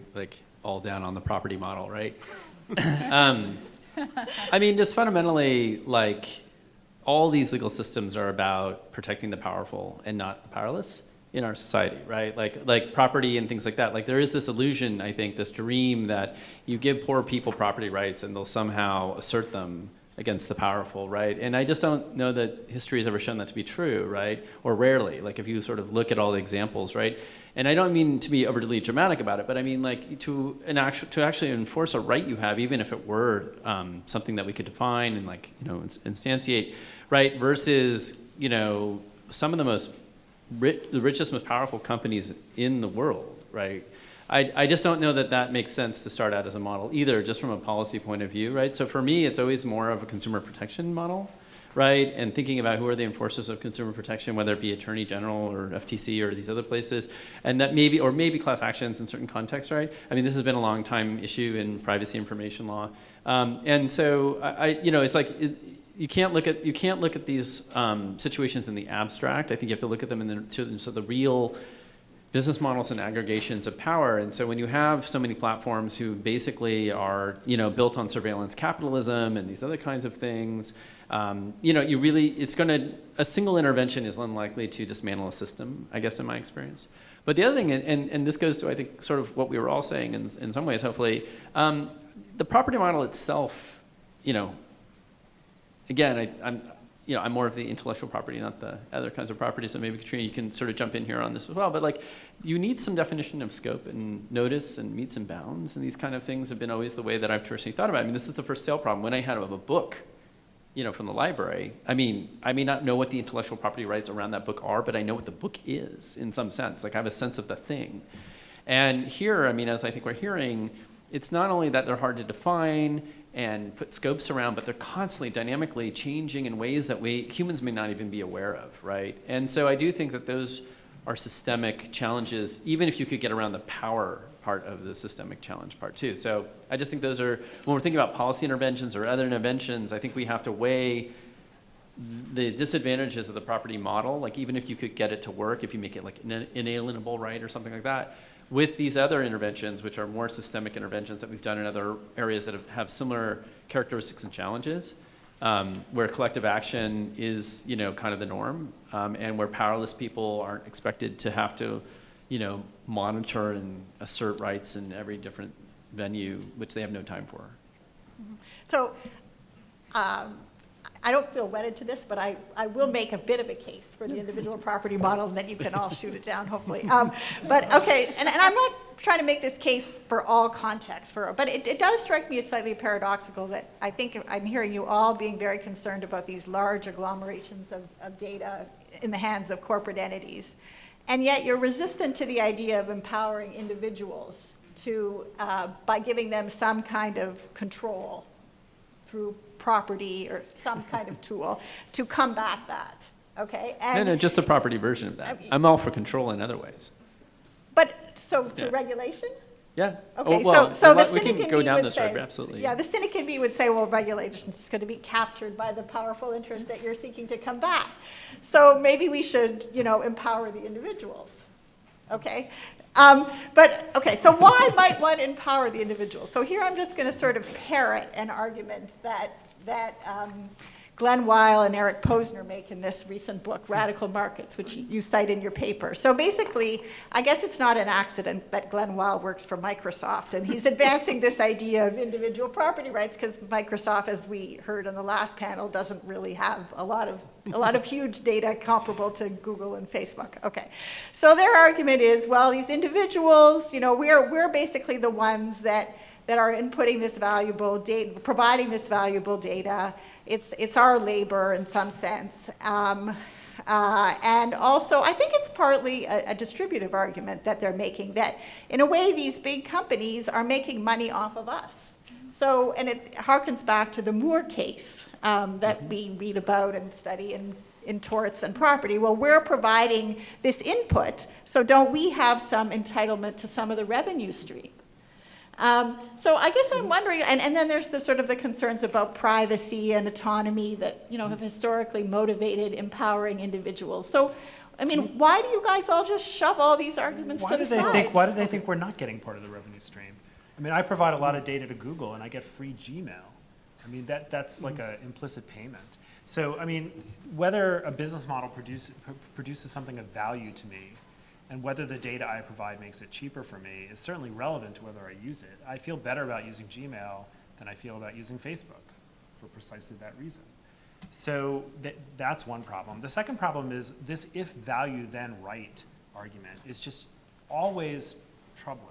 all down on the property model, right? I mean, just fundamentally, all these legal systems are about protecting the powerful and not the powerless in our society, right? Like property and things like that. There is this illusion, I think, this dream that you give poor people property rights and they'll somehow assert them against the powerful, right? And I just don't know that history has ever shown that to be true, right? Or rarely, if you sort of look at all the examples, right? And I don't mean to be overly dramatic about it, but I mean to actually enforce a right you have, even if it were something that we could define and instantiate, right? Versus some of the the richest, most powerful companies in the world, right? I just don't know that makes sense to start out as a model either, just from a policy point of view, right? So for me, it's always more of a consumer protection model, right? And thinking about who are the enforcers of consumer protection, whether it be Attorney General or FTC or these other places, and that maybe class actions in certain contexts, right? I mean, this has been a long time issue in privacy information law, and so you can't look at these situations in the abstract. I think you have to look at them in the real business models and aggregations of power. And so when you have so many platforms who basically are built on surveillance capitalism and these other kinds of things, a single intervention is unlikely to dismantle a system, I guess, in my experience. But the other thing, and this goes to, I think, sort of what we were all saying in some ways, hopefully, the property model itself, I'm more of the intellectual property, not the other kinds of property. So maybe Katrina, you can sort of jump in here on this as well. But like, you need some definition of scope and notice and meets and bounds, and these kind of things have been always the way that I've traditionally thought about it. I mean, this is the first sale problem. When I had a book, from the library, I may not know what the intellectual property rights around that book are, but I know what the book is in some sense. Like, I have a sense of the thing. And here, as I think we're hearing, it's not only that they're hard to define and put scopes around, but they're constantly dynamically changing in ways that humans may not even be aware of, right? And so I do think that those are systemic challenges, even if you could get around the power part of the systemic challenge part too. So I just think those are, when we're thinking about policy interventions or other interventions, I think we have to weigh the disadvantages of the property model, like even if you could get it to work, if you make it like an inalienable right or something like that, with these other interventions, which are more systemic interventions that we've done in other areas that have similar characteristics and challenges, where collective action is, kind of the norm, and where powerless people aren't expected to have to, monitor and assert rights in every different venue, which they have no time for. So I don't feel wedded to this, but I will make a bit of a case for the individual property model, and then you can all shoot it down, hopefully. But okay, and I'm not trying to make this case for all contexts, but it does strike me as slightly paradoxical that I think I'm hearing you all being very concerned about these large agglomerations of data in the hands of corporate entities, and yet you're resistant to the idea of empowering individuals to, by giving them some kind of control through property or some kind of tool to combat that, okay? And, No, just the property version of that. I'm all for control in other ways. But, so through Yeah. regulation? Yeah. Okay, well, so the we cynic can in go me down would this say, road, absolutely. yeah, the cynic in me would say, well, regulation is going to be captured by the powerful interest that you're seeking to combat. So maybe we should, empower the individuals, okay? So why might one empower the individual? So here I'm just going to sort of parrot an argument that Glenn Weil and Eric Posner make in this recent book, Radical Markets, which you cite in your paper. So basically, I guess it's not an accident that Glenn Weil works for Microsoft, and he's advancing this idea of individual property rights because Microsoft, as we heard on the last panel, doesn't really have a lot of huge data comparable to Google and Facebook. Okay, so their argument is, well, these individuals, we're basically the ones that are inputting this valuable data, providing this valuable data. It's our labor in some sense. And also, I think it's partly a distributive argument that they're making, that in a way these big companies are making money off of us. So, and it harkens back to the Moore case that we read about and study in torts and property. Well, we're providing this input, so don't we have some entitlement to some of the revenue stream? So I guess I'm wondering, and then there's the sort of the concerns about privacy and autonomy that, have historically motivated empowering individuals. So, why do you guys all just shove all these arguments to the side? Why do they think we're not getting part of the revenue stream? I provide a lot of data to Google and I get free Gmail. That's like an implicit payment. So, whether a business model produces something of value to me, and whether the data I provide makes it cheaper for me is certainly relevant to whether I use it. I feel better about using Gmail than I feel about using Facebook for precisely that reason. So that's one problem. The second problem is this if value then right argument is just always troubling.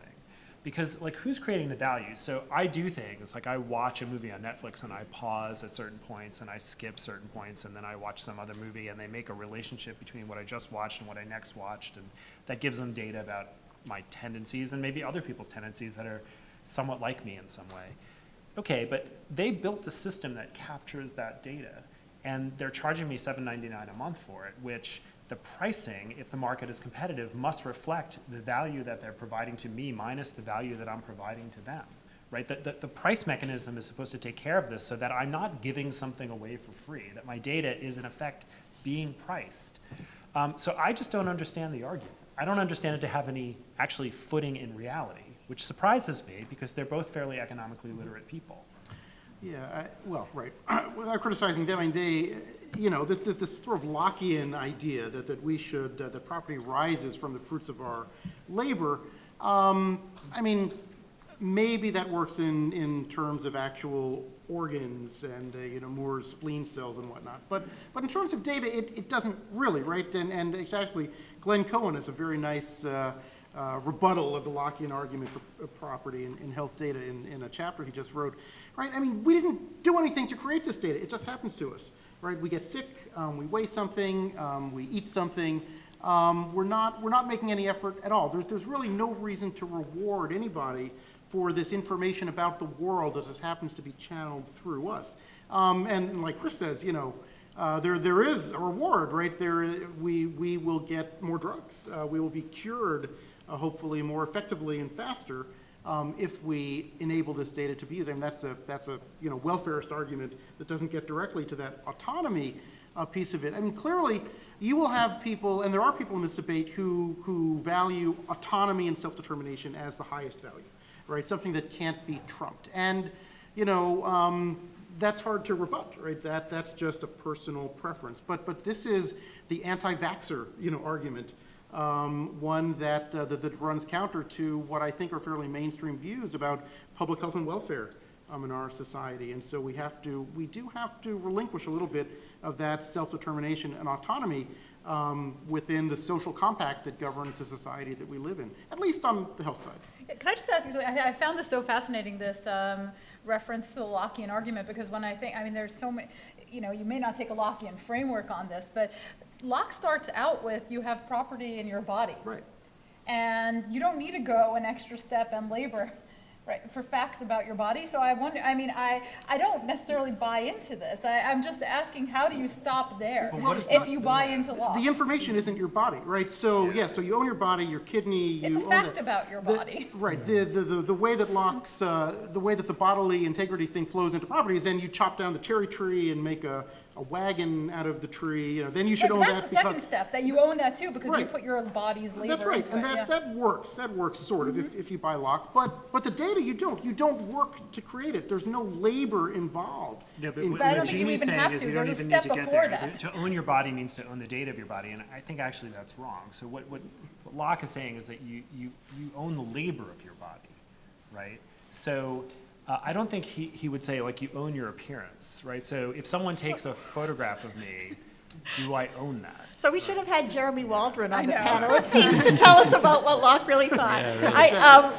Because who's creating the value? So I do things, like I watch a movie on Netflix and I pause at certain points and I skip certain points and then I watch some other movie and they make a relationship between what I just watched and what I next watched, and that gives them data about my tendencies and maybe other people's tendencies that are somewhat like me in some way. Okay, but they built the system that captures that data and they're charging me $7.99 a month for it, which the pricing, if the market is competitive, must reflect the value that they're providing to me minus the value that I'm providing to them, right? The price mechanism is supposed to take care of this so that I'm not giving something away for free, that my data is in effect being priced. So I just don't understand the argument. I don't understand it to have any actually footing in reality, which surprises me because they're both fairly economically literate people. Yeah, right. Without criticizing them, this sort of Lockean idea that we should, that property rises from the fruits of our labor, maybe that works in terms of actual organs and, more spleen cells and whatnot. But in terms of data, it doesn't really, right? And exactly, Glenn Cohen has a very nice rebuttal of the Lockean argument for property in health data in a chapter he just wrote, right? I mean, we didn't do anything to create this data. It just happens to us, right? We get sick, we weigh something, we eat something. We're not making any effort at all. There's really no reason to reward anybody for this information about the world as this happens to be channeled through us. And like Chris says, there is a reward, right? We will get more drugs. We will be cured, hopefully more effectively and faster if we enable this data to be used. I mean, that's a welfarist argument that doesn't get directly to that autonomy piece of it. I mean, clearly, you will have people, and there are people in this debate who value autonomy and self-determination as the highest value, right? Something that can't be trumped. And, that's hard to rebut, right? That's just a personal preference. But this is the anti-vaxxer, argument, one that runs counter to what I think are fairly mainstream views about public health and welfare in our society. And so we do have to relinquish a little bit of that self-determination and autonomy within the social compact that governs the society that we live in, at least on the health side. Can I just ask you something? I found this so fascinating, this reference to the Lockean argument, because when there's so many, you may not take a Lockean framework on this, but Locke starts out with you have property in your body. Right. And you don't need to go an extra step and labor, right, for facts about your body. So I wonder, I don't necessarily buy into this. I'm just asking, how do you stop there if you buy into Locke? The information isn't your body, right? So so you own your body, your kidney. It's you a fact about your body. Right. The way that Locke's the way that the bodily integrity thing flows into property is then you chop down the cherry tree and make a wagon out of the tree. Then you should own that That's the second step, that you own that too, because you Right. put your body's labor That's right, into and it. that works. That works sort of if you buy Locke. But the data you don't work to create it. There's no labor involved. No, but in what But I don't what think you Jeannie's even saying have is to. you don't There's a even need to step get before there. that. To own your body means to own the data of your body, and I think actually that's wrong. So what Locke is saying is that you own the labor of your body, right? So I don't think he would say like you own your appearance, right? So if someone takes a photograph of me, do I own that? So we should have had Jeremy Waldron on the know. panel, it seems, to tell us about what Locke really thought.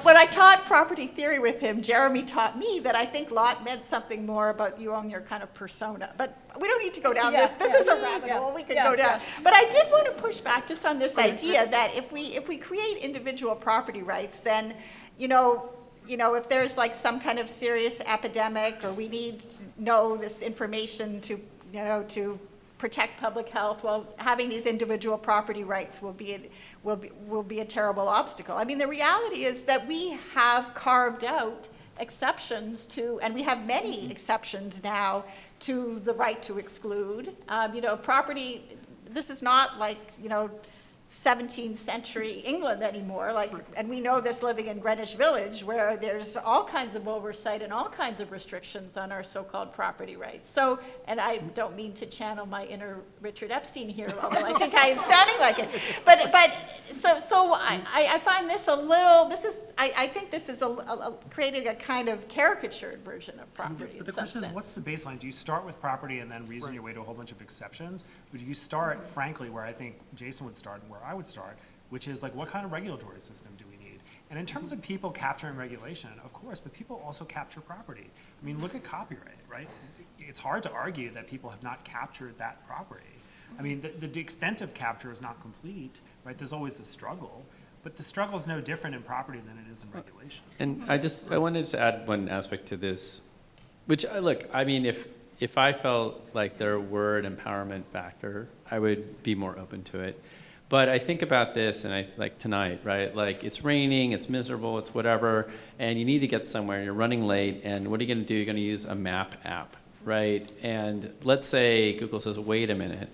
When I taught property theory with him, Jeremy taught me that I think Locke meant something more about you own your kind of persona. But we don't need to go down this. This is a rabbit hole we could go down. But I did want to push back just on this idea that if we create individual property rights, then, if there's like some kind of serious epidemic or we need to know this information to protect public health, well, having these individual property rights will be a terrible obstacle. I mean, the reality is that we have carved out exceptions to, and we have many exceptions now to the right to exclude. Property, this is not like, 17th century England anymore, and we know this living in Greenwich Village, where there's all kinds of oversight and all kinds of restrictions on our so-called property rights. So, and I don't mean to channel my inner Richard Epstein here, although I think I am sounding like it. But I find this I think this is creating a kind of caricatured version of property. But the question is, what's the baseline? Do you start with property and then reason your way to a whole bunch of exceptions? Or do you start, frankly, where I think Jason would start and where I would start, which is like, what kind of regulatory system do we need? And in terms of people capturing regulation, of course, but people also capture property. I mean, look at copyright, right? It's hard to argue that people have not captured that property. I mean, the extent of capture is not complete, right? There's always a struggle, but the struggle is no different in property than it is in regulation. And I wanted to add one aspect to this, which, look, I mean, if I felt like there were an empowerment factor, I would be more open to it. But I think about this, and like tonight, right? Like, it's raining, it's miserable, it's whatever, and you need to get somewhere, and you're running late, and what are you going to do? You're going to use a map app, right? And let's say Google says, wait a minute,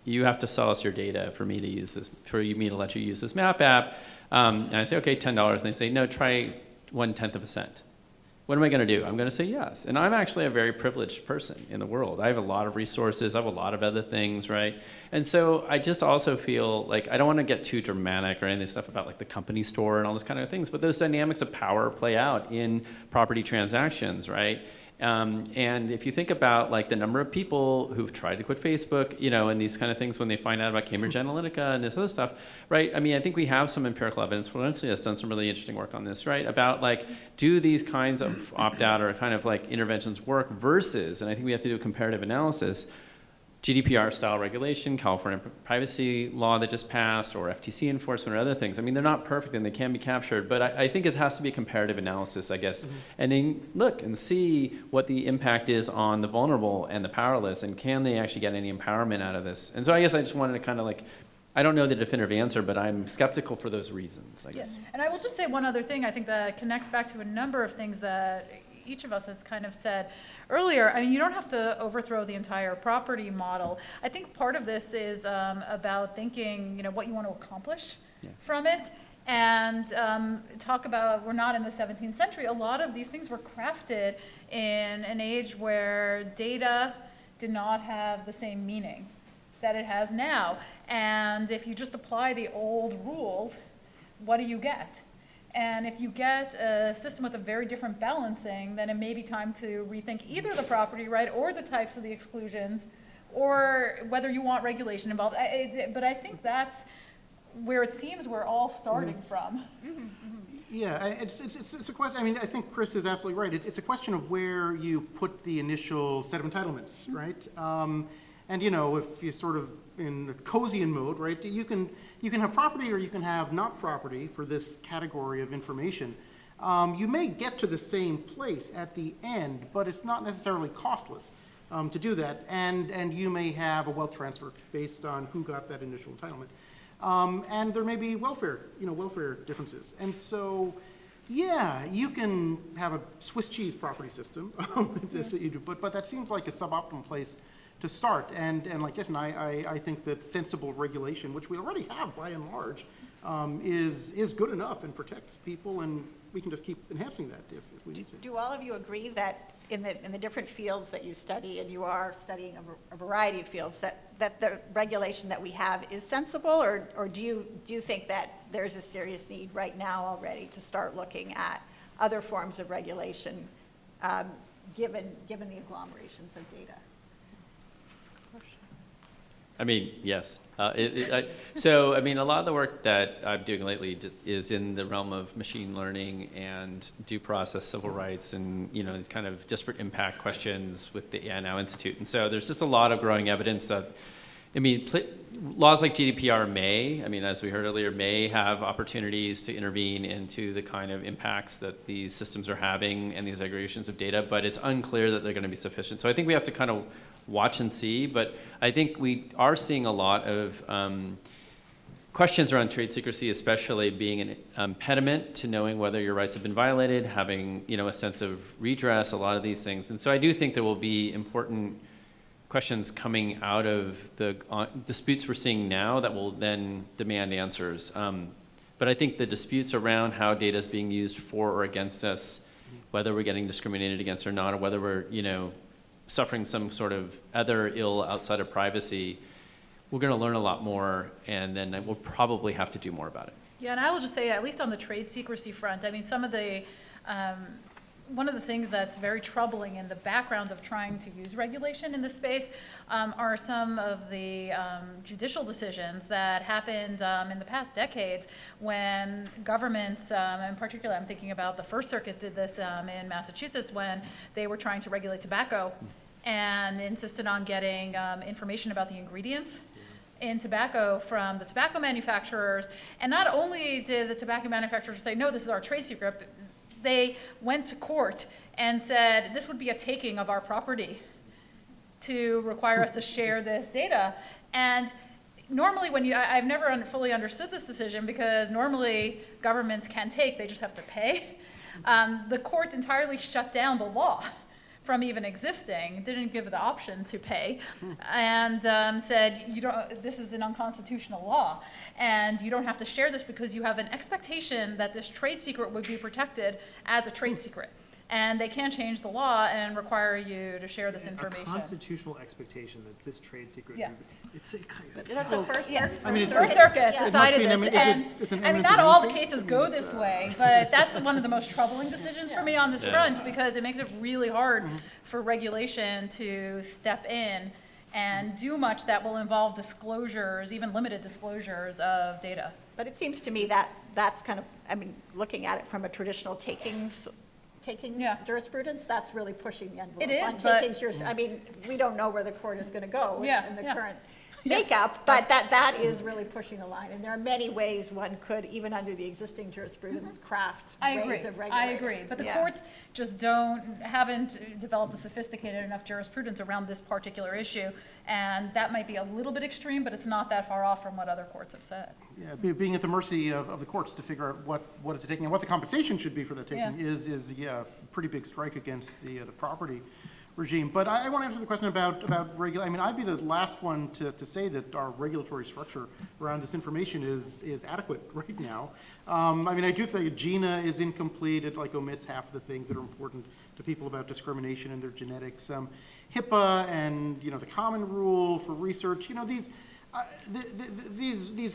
you have to sell us your data for me to use this, for me to let you use this map app. And I say, okay, $10, and they say, no, try 1/10 of a cent. what am I going to do? I'm going to say yes. And I'm actually a very privileged person in the world. I have a lot of resources. I have a lot of other things, right? And so I just also feel like I don't want to get too dramatic or any of this stuff about like the company store and all those kind of things, but those dynamics of power play out in property transactions, right? And if you think about like the number of people who've tried to quit Facebook, you know, and these kind of things when they find out about Cambridge Analytica and this other stuff, right? I mean, I think we have some empirical evidence. Valencia has done some really interesting work on this, right? About like, do these kinds of opt-out or kind of like interventions work versus, and I think we have to do a comparative analysis, GDPR-style regulation, California privacy law that just passed, or FTC enforcement or other things. I mean, they're not perfect and they can be captured, but I think it has to be a comparative analysis, I guess. And then look and see what the impact is on the vulnerable and the powerless, and can they actually get any empowerment out of this? And so I guess I just wanted to kind of like, I don't know the definitive answer, but I'm skeptical for those reasons, I guess. And I will just say one other thing, I think that connects back to a number of things that each of us has kind of said earlier. I mean, you don't have to overthrow the entire property model. I think part of this is about thinking, you know, what you want to accomplish from it. And talk about, we're not in the 17th century. A lot of these things were crafted in an age where data did not have the same meaning that it has now. And if you just apply the old rules, what do you get? And if you get a system with a very different balancing, then it may be time to rethink either the property right or the types of the exclusions, or whether you want regulation involved. But I think that's where it seems we're all starting from. Yeah, it's a question. I mean, I think Chris is absolutely right. It's a question of where you put the initial set of entitlements, right? And you know, if you're sort of in the Coasian mode, right, you can have property or you can have not property for this category of information. You may get to the same place at the end, but it's not necessarily costless to do that. And you may have a wealth transfer based on who got that initial entitlement. And there may be welfare differences. And so, yeah, you can have a Swiss cheese property system, that you do, but that seems like a suboptimal place to start. And like yes, and I think that sensible regulation, which we already have by and large, is good enough and protects people, and we can just keep enhancing that if we need to. Do all of you agree that in the different fields that you study, and you are studying a variety of fields, that the regulation that we have is sensible, or do you think that there's a serious need right now already to start looking at other forms of regulation, given the agglomerations of data? I mean, yes. So, I mean, a lot of the work that I'm doing lately just is in the realm of machine learning and due process, civil rights, and you know, these kind of disparate impact questions with the AI Institute. And so, there's just a lot of growing evidence that, I mean, laws like GDPR as we heard earlier, may have opportunities to intervene into the kind of impacts that these systems are having and these aggregations of data, but it's unclear that they're going to be sufficient. So I think we have to kind of watch and see, but I think we are seeing a lot of questions around trade secrecy, especially being an impediment to knowing whether your rights have been violated, having a sense of redress, a lot of these things. And so I do think there will be important questions coming out of the disputes we're seeing now that will then demand answers. But I think the disputes around how data is being used for or against us, whether we're getting discriminated against or not, or whether we're suffering some sort of other ill outside of privacy, we're going to learn a lot more, and then we'll probably have to do more about it. Yeah, and I will just say, at least on the trade secrecy front, I mean, some of the, one of the things that's very troubling in the background of trying to use regulation in this space are some of the judicial decisions that happened in the past decades when governments, in particular, I'm thinking about the First Circuit did this in Massachusetts when they were trying to regulate tobacco and insisted on getting information about the ingredients in tobacco from the tobacco manufacturers. And not only did the tobacco manufacturers say, no, this is our trade secret, they went to court and said this would be a taking of our property to require us to share this data. And normally I've never fully understood this decision, because normally governments can take, they just have to pay. The court entirely shut down the law from even existing, didn't give the option to pay, and said, this is an unconstitutional law, and you don't have to share this because you have an expectation that this trade secret would be protected as a trade secret. And they can change the law and require you to share this A information. constitutional expectation that this trade secret, Yeah. it's a kind of. That's the first. Yeah. I mean, First Circuit Yeah. decided It must this, be an and it's an I mean, eminent not domain all the case? cases I mean, go it's, this way, but that's one of the most troubling decisions for me on this Yeah. front, because it makes it really hard for regulation to step in and do much that will involve disclosures, even limited disclosures of data. But it seems to me that that's kind of, I mean, looking at it from a traditional takings Yeah. jurisprudence, that's really pushing the envelope. It is, on but- takings I mean, we don't know where the court is going to go Yeah, in the yeah. current Yes, makeup, but that is really pushing the line. And there are many ways one could, even under the existing jurisprudence, craft I agree, ways of regulating. I agree, but the Yeah. courts just haven't developed a sophisticated enough jurisprudence around this particular issue, and that might be a little bit extreme, but it's not that far off from what other courts have said. Yeah, being at the mercy of the courts to figure out what is it taking and what the compensation should be for the taking Yeah. is a pretty big strike against the property regime. But I want to answer the question about I mean, I'd be the last one to say that our regulatory structure around this information is adequate right now. I mean, I do think GINA is incomplete. It omits half of the things that are important to people about discrimination and their genetics. HIPAA and, the common rule for research, these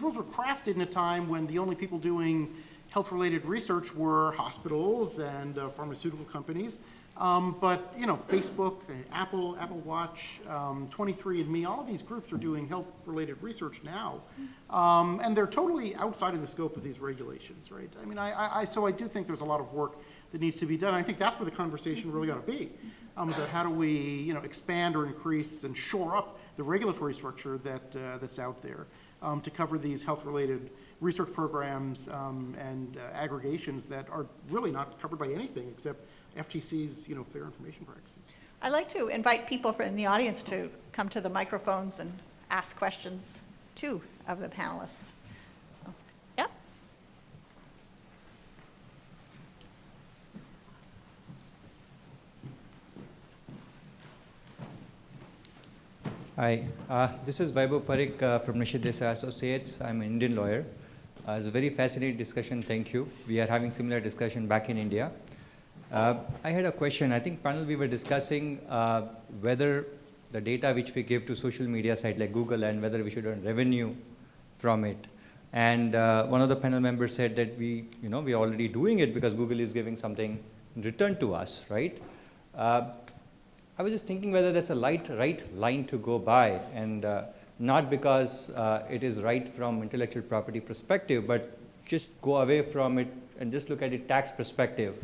rules were crafted in a time when the only people doing health-related research were hospitals and pharmaceutical companies. But, Facebook, Apple Watch, 23andMe, all of these groups are doing health-related research now. And they're totally outside of the scope of these regulations, right? I mean, so I do think there's a lot of work that needs to be done. I think that's where the conversation really ought to be, about how do we, expand or increase and shore up the regulatory structure that's out there to cover these health-related research programs and aggregations that are really not covered by anything except FTC's, fair information practices. I'd like to invite people in the audience to come to the microphones and ask questions, too, of the panelists. So, yeah? Hi, this is Vaibhav Parikh from Nishit Desai Associates. I'm an Indian lawyer. It's a very fascinating discussion, thank you. We are having similar discussion back in India. I had a question. I think panel we were discussing whether the data which we give to social media site like Google and whether we should earn revenue from it. And one of the panel members said that we are already doing it because Google is giving something in return to us, right? I was just thinking whether that's a right line to go by, and not because it is right from intellectual property perspective, but just go away from it and just look at it tax perspective.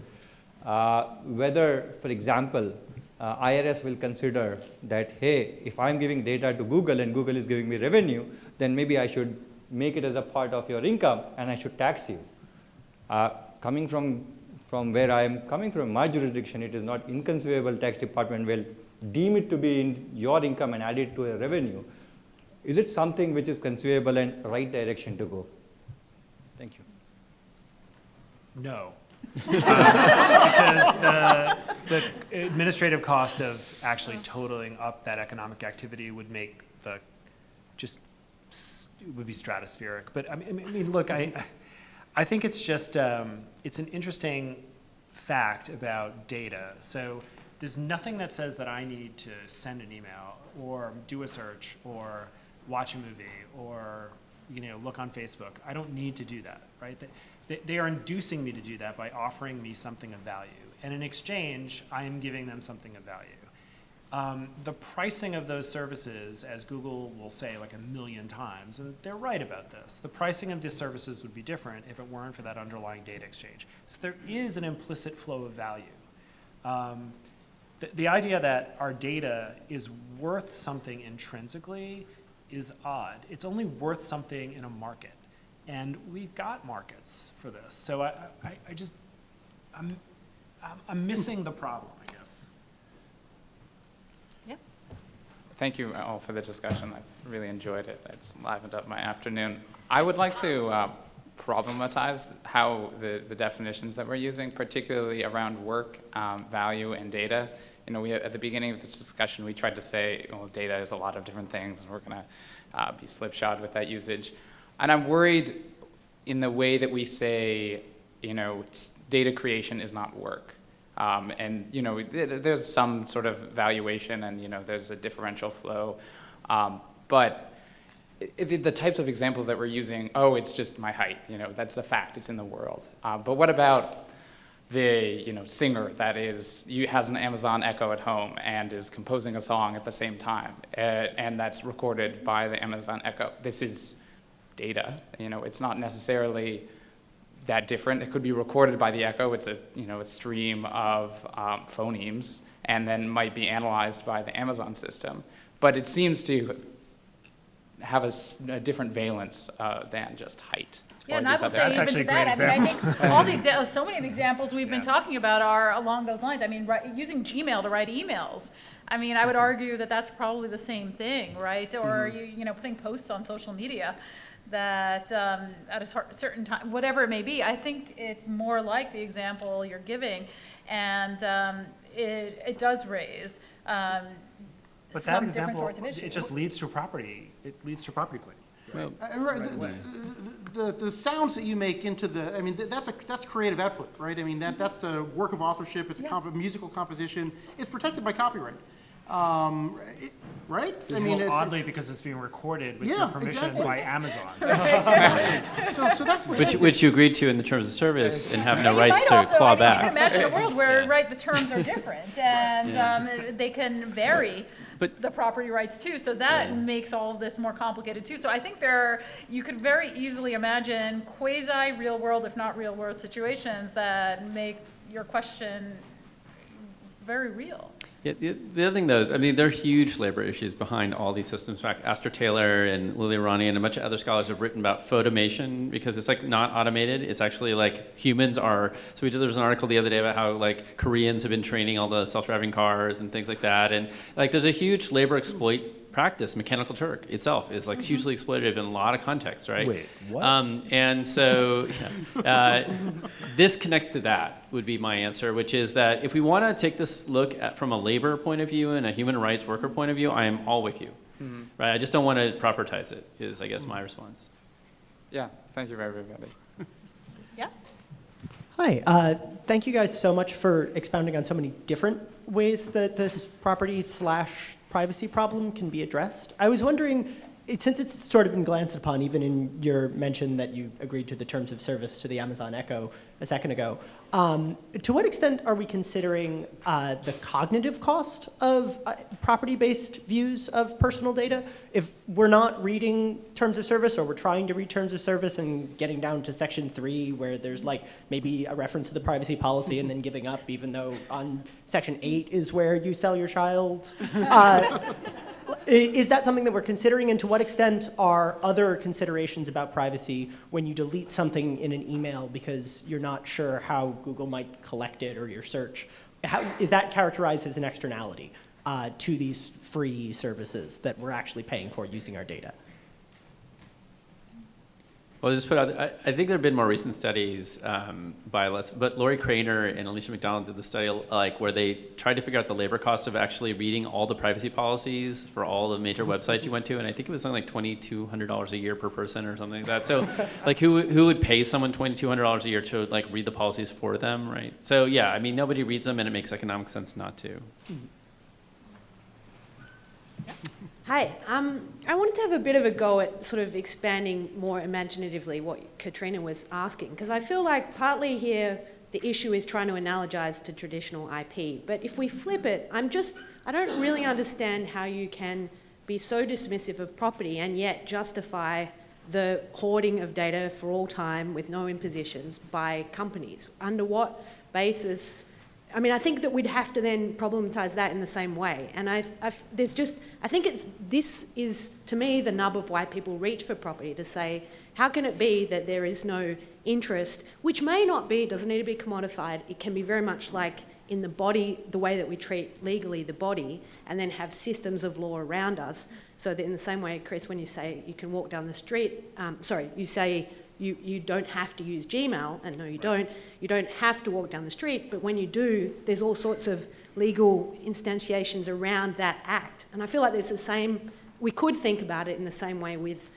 Whether, for example, IRS will consider that, hey, if I'm giving data to Google and Google is giving me revenue, then maybe I should make it as a part of your income and I should tax you. Coming from where I am coming from, my jurisdiction, it is not inconceivable tax department will deem it to be in your income and add it to a revenue. Is it something which is conceivable and right direction to go? Thank you. No. Because the administrative cost of actually totaling up that economic activity would make would be stratospheric. But I mean, look, I think it's just, it's an interesting fact about data. So there's nothing that says that I need to send an email or do a search or watch a movie or look on Facebook. I don't need to do that, right? They are inducing me to do that by offering me something of value. And in exchange, I am giving them something of value. The pricing of those services, as Google will say like 1 million times, and they're right about this, the pricing of these services would be different if it weren't for that underlying data exchange. So there is an implicit flow of value. The idea that our data is worth something intrinsically is odd. It's only worth something in a market. And we've got markets for this. So I'm missing the problem, I guess. Yep. Thank you all for the discussion. I really enjoyed it. It's livened up my afternoon. I would like to problematize how the definitions that we're using, particularly around work, value, and data. At the beginning of this discussion, we tried to say, data is a lot of different things, and we're going to be slipshod with that usage. And I'm worried in the way that we say, data creation is not work. And, you know, there's some sort of valuation and, you know, there's a differential flow. But the types of examples that we're using, oh, it's just my height, you know, that's a fact, it's in the world. But what about the, you know, singer that has an Amazon Echo at home and is composing a song at the same time, and that's recorded by the Amazon Echo? This is data, you know, it's not necessarily that different. It could be recorded by the Echo. It's a, you know, a stream of phonemes, and then might be analyzed by the Amazon system. But it seems to have a different valence than just height. Yeah, Or and I these will other- say That's even actually to a great that, I mean, I think all the so many of the examples we've been Yeah. talking about are along those lines. I mean, using Gmail to write emails. I mean, I would argue that that's probably the same thing, right? Or you know, putting posts on social media that at a certain time, whatever it may be. I think it's more like the example you're giving, and it does raise But that some different example, sorts of issues. it just leads to a property, it leads to a property claim. Well, The sounds that you make into the, I mean, that's creative output, right? I mean, that's a work of authorship, it's a musical composition, it's protected by copyright. Right? I mean, Well, it's oddly, because it's being recorded with Yeah, your permission exactly. by Amazon. so that's what which you agreed to in the terms of service and have no You rights might to also, claw I mean, You back. can imagine a world where, Yeah. right, the terms are different, and they can vary But- the property rights too, so that Yeah. makes all of this more complicated too. So I think you could very easily imagine quasi-real world, if not real world situations that make your question very real. Yeah, the other thing, though, I mean, there are huge labor issues behind all these systems. In fact, Astor Taylor and Lily Ronnie and a bunch of other scholars have written about photomation because it's like not automated. It's actually like humans are. So there was an article the other day about how like Koreans have been training all the self-driving cars and things like that. And like there's a huge labor exploit practice. Mechanical Turk itself is like hugely exploitative in a lot of contexts, right? Wait, what? And so this connects to that would be my answer, which is that if we want to take this look at from a labor point of view and a human rights worker point of view, I am all with you, right? I just don't want to propertize it is, I guess, my response. Yeah, thank you, everybody. Yeah? Hi, thank you guys so much for expounding on so many different ways that this property/privacy problem can be addressed. I was wondering, since it's sort of been glanced upon, even in your mention that you agreed to the terms of service to the Amazon Echo a second ago, to what extent are we considering the cognitive cost of property-based views of personal data? If we're not reading terms of service, or we're trying to read terms of service and getting down to section 3, where there's like maybe a reference to the privacy policy and then giving up, even though on section 8 is where you sell your child. Is that something that we're considering, and to what extent are other considerations about privacy when you delete something in an email because you're not sure how Google might collect it or your search? Is that characterized as an externality to these free services that we're actually paying for using our data? Well, just put out, I think there have been more recent studies but Lori Craner and Alicia McDonald did the study like where they tried to figure out the labor cost of actually reading all the privacy policies for all the major websites you went to, and I think it was something like $2,200 a year per person or something like that. So like who would pay someone $2,200 a year to like read the policies for them, right? So yeah, I mean, nobody reads them and it makes economic sense not to. Hi, I wanted to have a bit of a go at sort of expanding more imaginatively what Katrina was asking, because I feel like partly here the issue is trying to analogize to traditional IP, but if we flip it, I don't really understand how you can be so dismissive of property and yet justify the hoarding of data for all time with no impositions by companies. Under what basis? I mean, I think that we'd have to then problematize that in the same way. And I think this is, to me, the nub of why people reach for property, to say, how can it be that there is no interest, which may not be, doesn't need to be commodified. It can be very much like in the body, the way that we treat legally the body, and then have systems of law around us. So that in the same way, Chris, when you say you can walk down the street, you say, you don't have to use Gmail, and no, you don't. You don't have to walk down the street, but when you do, there's all sorts of legal instantiations around that act. And I feel like there's the same, we could think about it in the same way with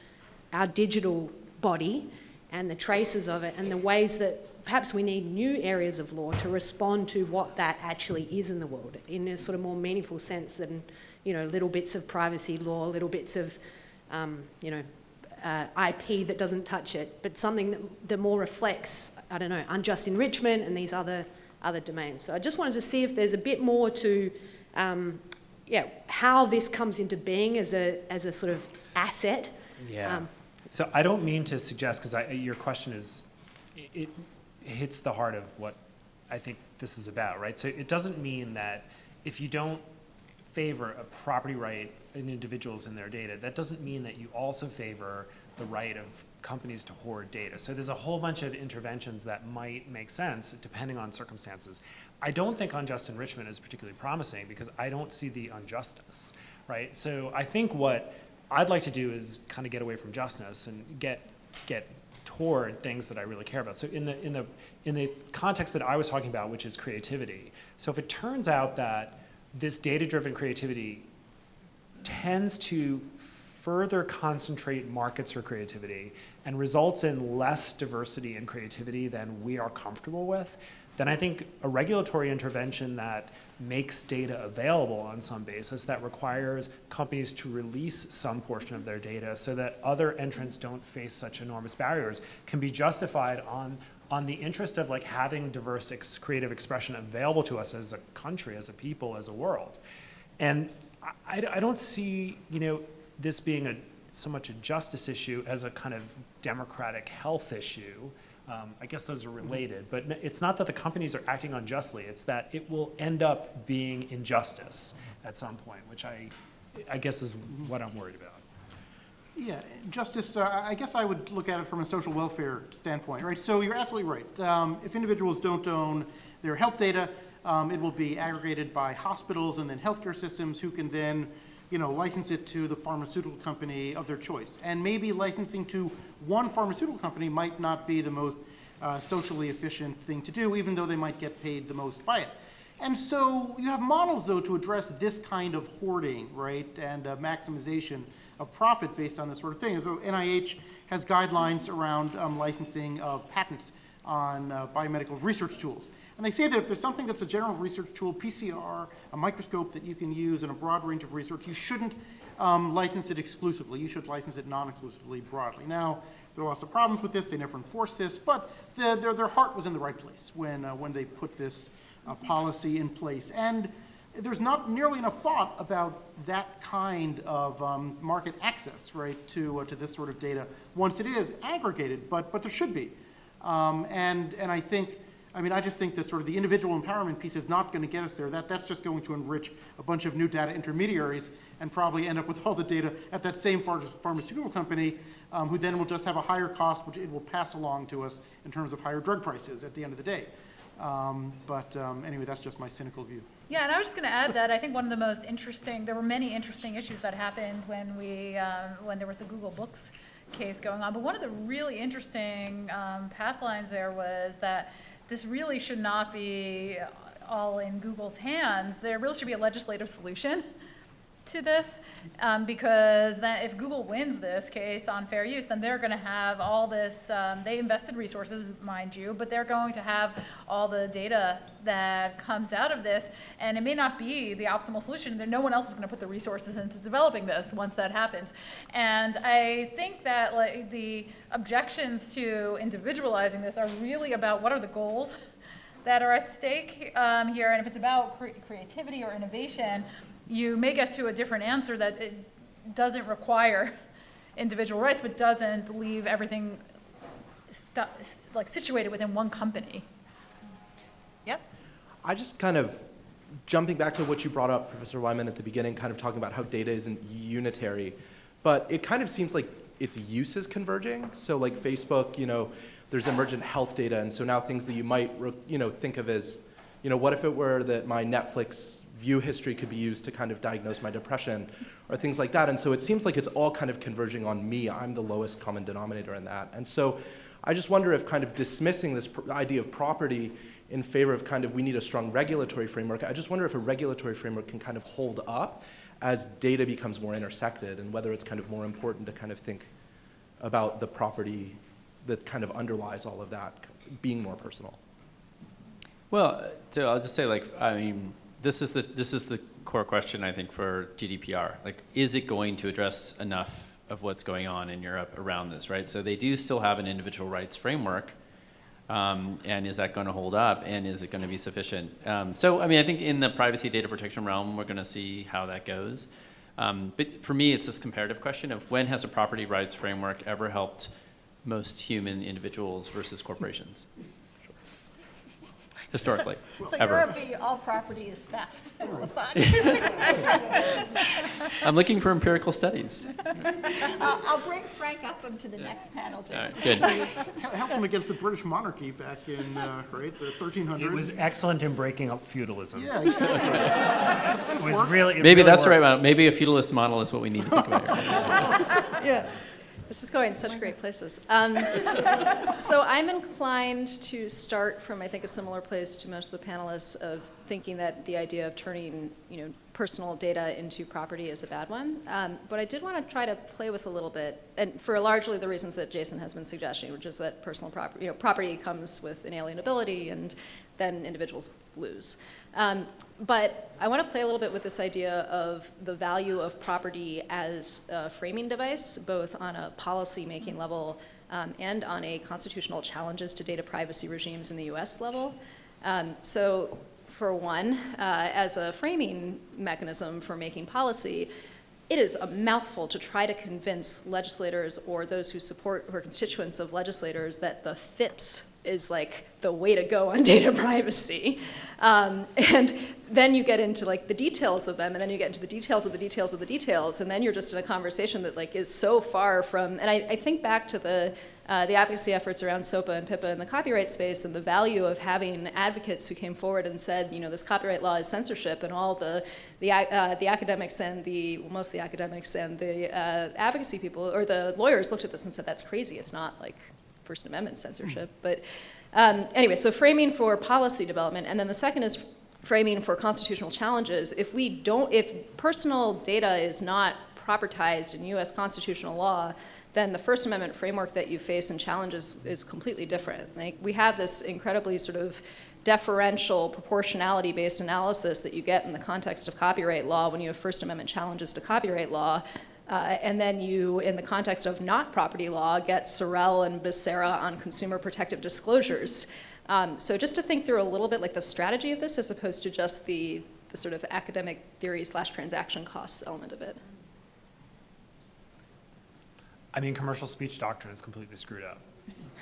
our digital body and the traces of it and the ways that perhaps we need new areas of law to respond to what that actually is in the world in a sort of more meaningful sense than, little bits of privacy law, little bits of, IP that doesn't touch it, but something that more reflects, I don't know, unjust enrichment and these other domains. So I just wanted to see if there's a bit more to, how this comes into being as a sort of asset. Yeah. So I don't mean to suggest, because your question is, it hits the heart of what I think this is about, right? So it doesn't mean that if you don't favor a property right in individuals and their data, that doesn't mean that you also favor the right of companies to hoard data. So there's a whole bunch of interventions that might make sense depending on circumstances. I don't think unjust enrichment is particularly promising because I don't see the injustice, right? So I think what I'd like to do is kind of get away from justness and get toward things that I really care about. So in the context that I was talking about, which is creativity. So if it turns out that this data-driven creativity tends to further concentrate markets for creativity and results in less diversity and creativity than we are comfortable with, then I think a regulatory intervention that makes data available on some basis, that requires companies to release some portion of their data so that other entrants don't face such enormous barriers, can be justified on the interest of like having diverse creative expression available to us as a country, as a people, as a world. And I don't see, this being so much a justice issue as a kind of democratic health issue. I guess those are related, but it's not that the companies are acting unjustly, it's that it will end up being injustice at some point, which I guess is what I'm worried about. Yeah, justice, I guess I would look at it from a social welfare standpoint, right? So you're absolutely right. If individuals don't own their health data, it will be aggregated by hospitals and then healthcare systems who can then, license it to the pharmaceutical company of their choice. And maybe licensing to one pharmaceutical company might not be the most socially efficient thing to do, even though they might get paid the most by it. And so you have models, though, to address this kind of hoarding, right, and maximization of profit based on this sort of thing. So NIH has guidelines around licensing of patents on biomedical research tools. And they say that if there's something that's a general research tool, PCR, a microscope that you can use in a broad range of research, you shouldn't license it exclusively. You should license it non-exclusively broadly. Now, there are lots of problems with this. They never enforce this, but their heart was in the right place when they put this policy in place. And there's not nearly enough thought about that kind of market access, right, to this sort of data once it is aggregated, but there should be. And I just think that sort of the individual empowerment piece is not going to get us there. That's just going to enrich a bunch of new data intermediaries and probably end up with all the data at that same pharmaceutical company, who then will just have a higher cost, which it will pass along to us in terms of higher drug prices at the end of the day. Anyway, that's just my cynical view. Yeah, and I was just going to add that I think one of the most interesting, there were many interesting issues that happened when there was the Google Books case going on. But one of the really interesting path lines there was that this really should not be all in Google's hands. There really should be a legislative solution to this, because if Google wins this case on fair use, then they're going to have all this, they invested resources, mind you, but they're going to have all the data that comes out of this, and it may not be the optimal solution. No one else is going to put the resources into developing this once that happens. And I think that the objections to individualizing this are really about what are the goals that are at stake here, and if it's about creativity or innovation, you may get to a different answer that it doesn't require individual rights, but doesn't leave everything situated within one company. Yep. I just kind of, jumping back to what you brought up, Professor Wyman, at the beginning, kind of talking about how data isn't unitary, but it kind of seems like its use is converging. So like Facebook, there's emergent health data, and so now things that you might, think of as, what if it were that my Netflix view history could be used to kind of diagnose my depression or things like that. And so it seems like it's all kind of converging on me. I'm the lowest common denominator in that. And so I just wonder if kind of dismissing this idea of property in favor of kind of we need a strong regulatory framework, I just wonder if a regulatory framework can kind of hold up as data becomes more intersected, and whether it's kind of more important to kind of think about the property that kind of underlies all of that being more personal? Well, so I'll just say, like, I mean, this is the core question, I think, for GDPR. Like, is it going to address enough of what's going on in Europe around this, right? So they do still have an individual rights framework, and is that going to hold up, and is it going to be sufficient? So, I mean, I think in the privacy data protection realm, we're going to see how that goes. But for me, it's this comparative question of when has a property rights framework ever helped most human individuals versus corporations? Historically, So ever. Europe, all property is theft. I'm looking for empirical studies. I'll bring Frank Upham to the next panel, All right, Jason. good. Helped them against the British monarchy back in, right, the 1300s. It was excellent in breaking up feudalism. Yeah, exactly. It was really. it Maybe really that's the right worked. model. Maybe a feudalist model is what we need to think about here. Yeah. This is going such great places. So I'm inclined to start from, I think, a similar place to most of the panelists of thinking that the idea of turning, personal data into property is a bad one. But I did want to try to play with a little bit, and for largely the reasons that Jason has been suggesting, which is that personal property, property comes with inalienability, and then individuals lose. But I want to play a little bit with this idea of the value of property as a framing device, both on a policy-making level and on a constitutional challenges to data privacy regimes in the US level. So for one, as a framing mechanism for making policy, it is a mouthful to try to convince legislators or those who support or constituents of legislators that the FIPS is like the way to go on data privacy. And then you get into like the details of them, and then you get into the details of the details of the details, and then you're just in a conversation that like is so far from, and I think back to the advocacy efforts around SOPA and PIPA in the copyright space, and the value of having advocates who came forward and said, this copyright law is censorship, and all the academics and most of the academics and the advocacy people, or the lawyers looked at this and said, that's crazy, it's not like First Amendment censorship. But anyway, so framing for policy development, and then the second is framing for constitutional challenges. If personal data is not propertized in US constitutional law, then the First Amendment framework that you face and challenges is completely different. Like, we have this incredibly sort of deferential proportionality-based analysis that you get in the context of copyright law when you have First Amendment challenges to copyright law. And then you, in the context of not property law, get Sorrell and Becerra on consumer protective disclosures. So just to think through a little bit like the strategy of this as opposed to just the sort of academic theory / transaction costs element of it. I mean, commercial speech doctrine is completely screwed up,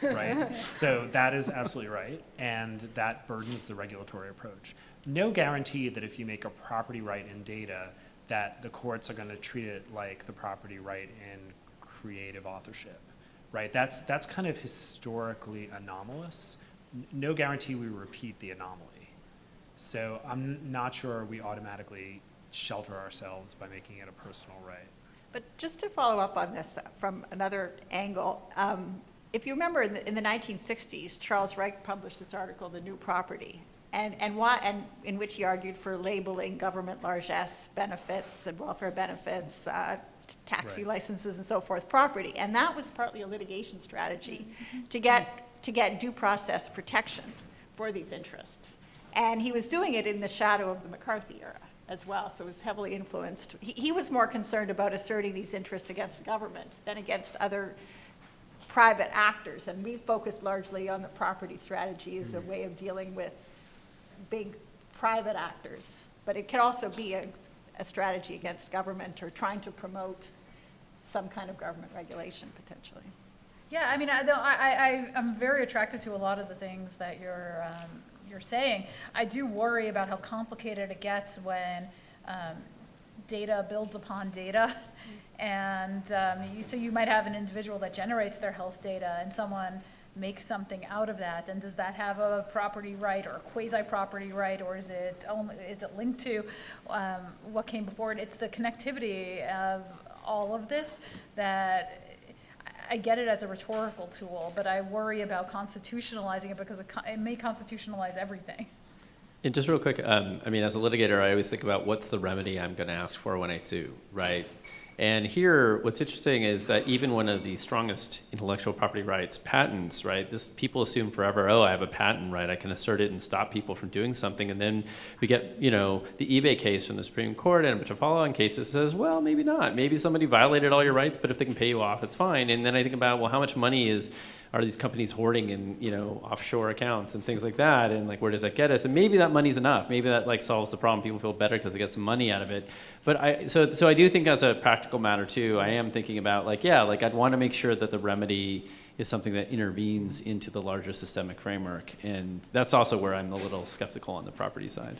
right? So that is absolutely right, and that burdens the regulatory approach. No guarantee that if you make a property right in data, that the courts are going to treat it like the property right in creative authorship, right? That's kind of historically anomalous. No guarantee we repeat the anomaly. So I'm not sure we automatically shelter ourselves by making it a personal right. But just to follow up on this from another angle, if you remember in the 1960s, Charles Reich published this article, The New Property, and in which he argued for labeling government largesse benefits and welfare benefits, taxi licenses and so forth, property. And that was partly a litigation strategy to get due process protection for these interests. And he was doing it in the shadow of the McCarthy era as well, so it was heavily influenced. He was more concerned about asserting these interests against the government than against other private actors, and we focused largely on the property strategy as a way of dealing with big private actors. But it can also be a strategy against government or trying to promote some kind of government regulation potentially. Yeah, I mean, I'm very attracted to a lot of the things that you're saying. I do worry about how complicated it gets when data builds upon data. And so you might have an individual that generates their health data and someone makes something out of that. And does that have a property right or a quasi-property right, or is it linked to what came before it? It's the connectivity of all of this that I get it as a rhetorical tool, but I worry about constitutionalizing it because it may constitutionalize everything. And just real quick, I mean, as a litigator, I always think about what's the remedy I'm going to ask for when I sue, right? And here, what's interesting is that even one of the strongest intellectual property rights, patents, right? People assume forever, oh, I have a patent right, I can assert it and stop people from doing something. And then we get, the eBay case from the Supreme Court and a bunch of follow-on cases says, well, maybe not. Maybe somebody violated all your rights, but if they can pay you off, it's fine. And then I think about, well, how much money are these companies hoarding in, offshore accounts and things like that? And like, where does that get us? And maybe that money's enough. Maybe that like solves the problem. People feel better because they get some money out of it. But so I do think as a practical matter too, I am thinking about I'd want to make sure that the remedy is something that intervenes into the larger systemic framework. And that's also where I'm a little skeptical on the property side.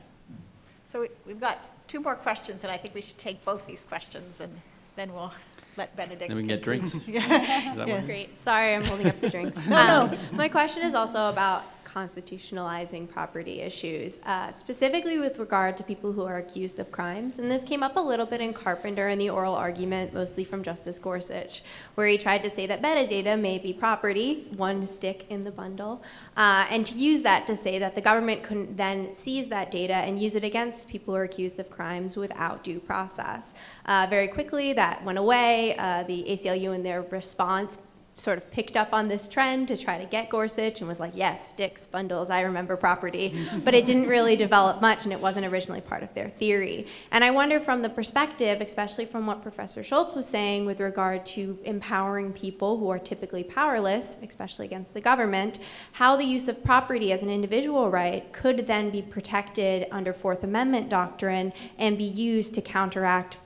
So we've got 2 more questions, and I think we should take both these questions, and then we'll let Benedict. Then we can get drinks. Yeah. That one? Great. Sorry, I'm holding up the drinks. My question is also about constitutionalizing property issues, specifically with regard to people who are accused of crimes. And this came up a little bit in Carpenter in the oral argument, mostly from Justice Gorsuch, where he tried to say that metadata may be property, one stick in the bundle, and to use that to say that the government couldn't then seize that data and use it against people who are accused of crimes without due process. Very quickly, that went away. The ACLU in their response sort of picked up on this trend to try to get Gorsuch and was like, yes, sticks, bundles, I remember property. But it didn't really develop much, and it wasn't originally part of their theory. And I wonder from the perspective, especially from what Professor Schultz was saying with regard to empowering people who are typically powerless, especially against the government, how the use of property as an individual right could then be protected under Fourth Amendment doctrine and be used to counteract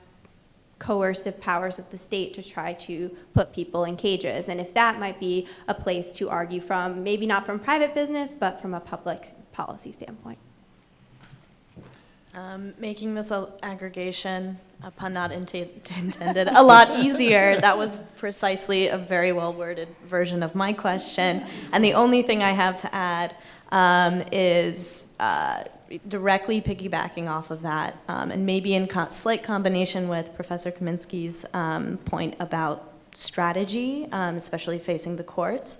coercive powers of the state to try to put people in cages, and if that might be a place to argue from, maybe not from private business, but from a public policy standpoint. Making this aggregation, a pun not intended, a lot easier. That was precisely a very well-worded version of my question, and the only thing I have to add is directly piggybacking off of that, and maybe in slight combination with Professor Kaminsky's point about strategy, especially facing the courts.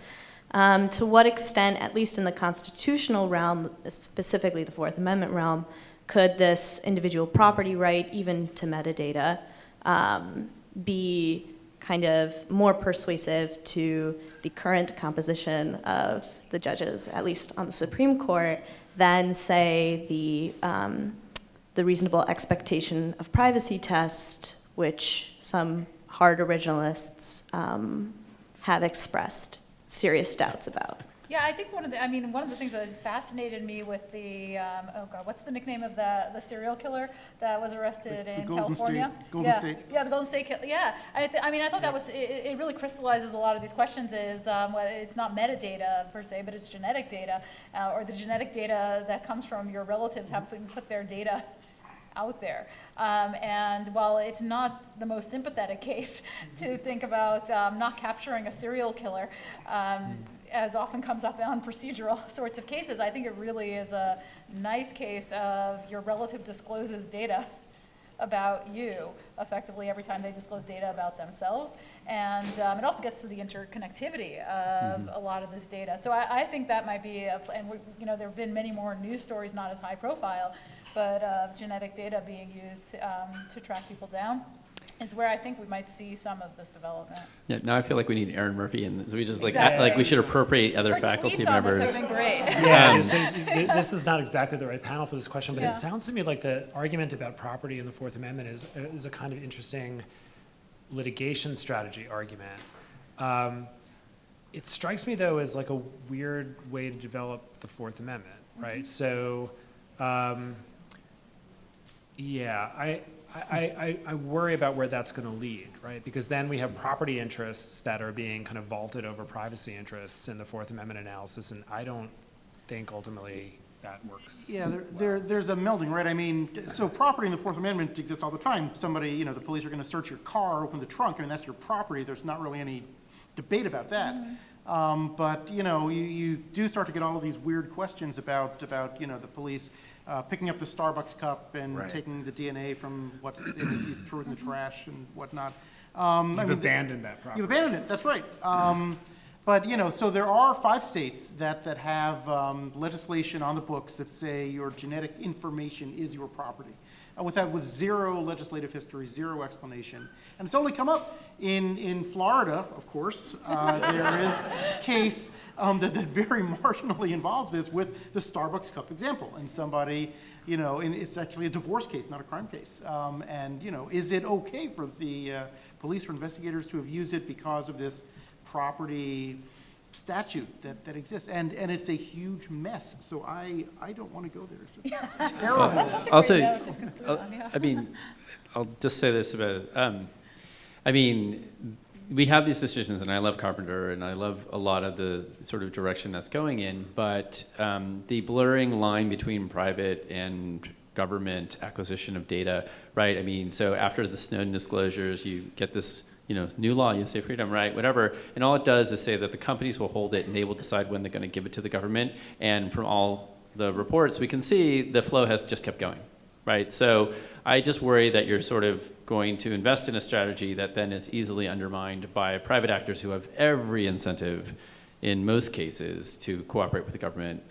To what extent, at least in the constitutional realm, specifically the Fourth Amendment realm, could this individual property right, even to metadata, be kind of more persuasive to the current composition of the judges, at least on the Supreme Court, than, say, the reasonable expectation of privacy test, which some hard originalists have expressed serious doubts about? Yeah, I think one of the things that fascinated me with the, what's the nickname of the serial killer that was arrested in California? Golden State. Yeah, the Golden State Killer. Yeah, I thought that was, it really crystallizes a lot of these questions is, it's not metadata per se, but it's genetic data, or the genetic data that comes from your relatives having put their data out there. And while it's not the most sympathetic case to think about not capturing a serial killer, as often comes up on procedural sorts of cases, I think it really is a nice case of your relative discloses data about you effectively every time they disclose data about themselves. And it also gets to the interconnectivity of a lot of this data. So I think that might be, there have been many more news stories, not as high profile, but genetic data being used to track people down is where I think we might see some of this development. Yeah, now I feel like we need Aaron Murphy, and so we just Exactly. we should appropriate other Her faculty tweets on this members. have been great. Yeah, so this is not exactly the right panel for this question, but Yeah. it sounds to me like the argument about property in the Fourth Amendment is a kind of interesting litigation strategy argument. It strikes me, though, as like a weird way to develop the Fourth Amendment, right? So, yeah, I worry about where that's going to lead, right? Because then we have property interests that are being kind of vaulted over privacy interests in the Fourth Amendment analysis, and I don't think ultimately that works. Yeah, there's a melding, right? I mean, so property in the Fourth Amendment exists all the time. Somebody, the police are going to search your car, open the trunk. I mean, that's your property. There's not really any debate about that. But you do start to get all of these weird questions about the police picking up the Starbucks cup and taking the DNA from what's in it, you threw it in the trash and whatnot. You've abandoned that property. You've abandoned it. That's right. But so there are 5 states that have legislation on the books that say your genetic information is your property. with zero legislative history, zero explanation. And it's only come up in Florida, of course. There is a case that very marginally involves this with the Starbucks cup example. And somebody, and it's actually a divorce case, not a crime case. And, is it okay for the police or investigators to have used it because of this property statute that exists? And it's a huge mess. So I don't want to go there. It's terrible. I'll just say this about it. We have these decisions, and I love Carpenter, and I love a lot of the sort of direction that's going in, but the blurring line between private and government acquisition of data, right? So after the Snowden disclosures, you get this new law, USA Freedom, right, whatever, and all it does is say that the companies will hold it and they will decide when they're going to give it to the government, and from all the reports we can see, the flow has just kept going, right? So I just worry that you're sort of going to invest in a strategy that then is easily undermined by private actors who have every incentive, in most cases, to cooperate with the government.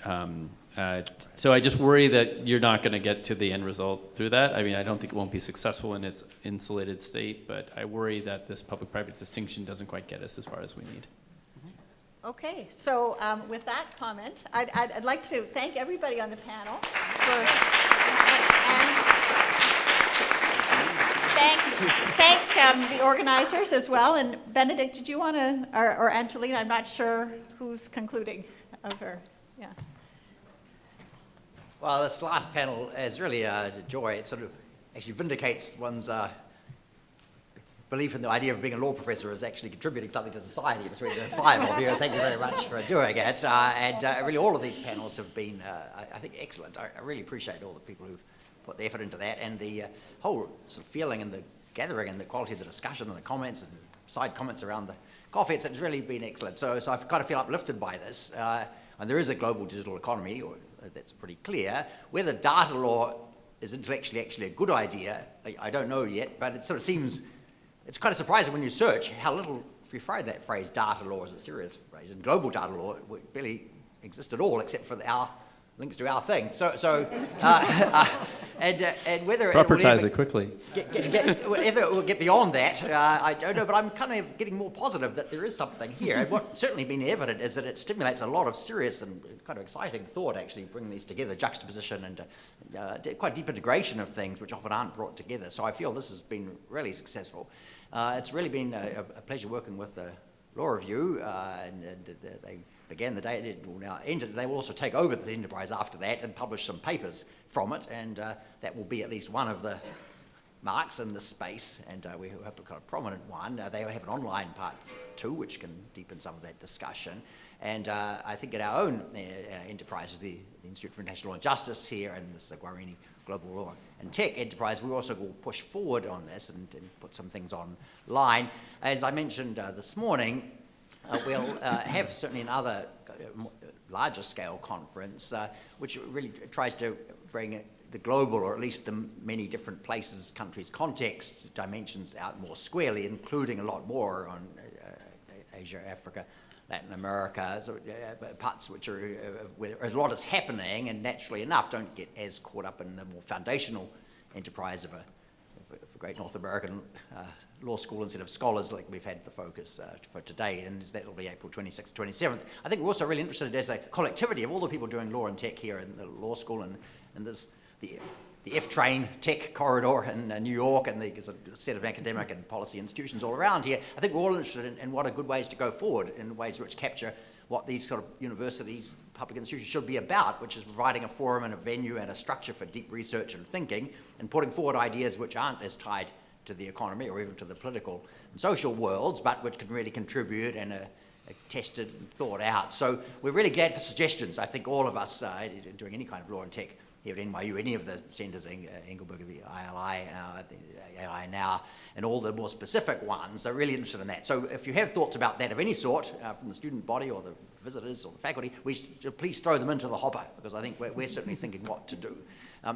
So I just worry that you're not going to get to the end result through that. I don't think it won't be successful in its insulated state, but I worry that this public-private distinction doesn't quite get us as far as we need. Okay, so with that comment, I'd like to thank everybody on the panel and thank the organizers as well. And Benedict, did you want to, or Angelina, I'm not sure who's concluding of her. Yeah. Well, this last panel is really a joy. It sort of actually vindicates one's belief in the idea of being a law professor as actually contributing something to society between the five of you. Thank you very much for doing it. And really all of these panels have been, I think, excellent. I really appreciate all the people who've put the effort into that, and the whole sort of feeling and the gathering and the quality of the discussion and the comments and side comments around the coffee. It's really been excellent. So I kind of feel uplifted by this. And there is a global digital economy, that's pretty clear. Whether data law is intellectually actually a good idea, I don't know yet, but it sort of seems, it's kind of surprising when you search how little, if you find that phrase, data law is a serious phrase, and global data law it barely exists at all except for our links to our thing. And whether Propertize it quickly. Whether it will get beyond that, I don't know, but I'm kind of getting more positive that there is something here. And what's certainly been evident is that it stimulates a lot of serious and kind of exciting thought, actually, bringing these together, juxtaposition and quite deep integration of things which often aren't brought together. So I feel this has been really successful. It's really been a pleasure working with the Law Review, and they began the day, it will now end it. They will also take over the enterprise after that and publish some papers from it, and that will be at least one of the marks in this space, and we hope a kind of prominent one. They have an online part too, which can deepen some of that discussion. And I think at our own enterprises, the Institute for International Law and Justice here and this Guarini Global Law and Tech enterprise, we also will push forward on this and put some things online. As I mentioned this morning, we'll have certainly another larger scale conference, which really tries to bring the global, or at least the many different places, countries, contexts, dimensions out more squarely, including a lot more on Asia, Africa, Latin America, parts which are where a lot is happening, and naturally enough don't get as caught up in the more foundational enterprise of a great North American law school instead of scholars like we've had the focus for today, and that will be April 26th, 27th. I think we're also really interested as a collectivity of all the people doing law and tech here in the law school, and there's the F-Train tech corridor in New York, and the set of academic and policy institutions all around here. I think we're all interested in what are good ways to go forward, in ways which capture what these sort of universities, public institutions should be about, which is providing a forum and a venue and a structure for deep research and thinking, and putting forward ideas which aren't as tied to the economy or even to the political and social worlds, but which can really contribute and are tested and thought out. So we're really glad for suggestions. I think all of us doing any kind of law and tech here at NYU, any of the centers, Engelberg, the ILI, the AI Now, and all the more specific ones are really interested in that. So if you have thoughts about that of any sort, from the student body or the visitors or the faculty, please throw them into the hopper, because I think we're certainly thinking what to do. Our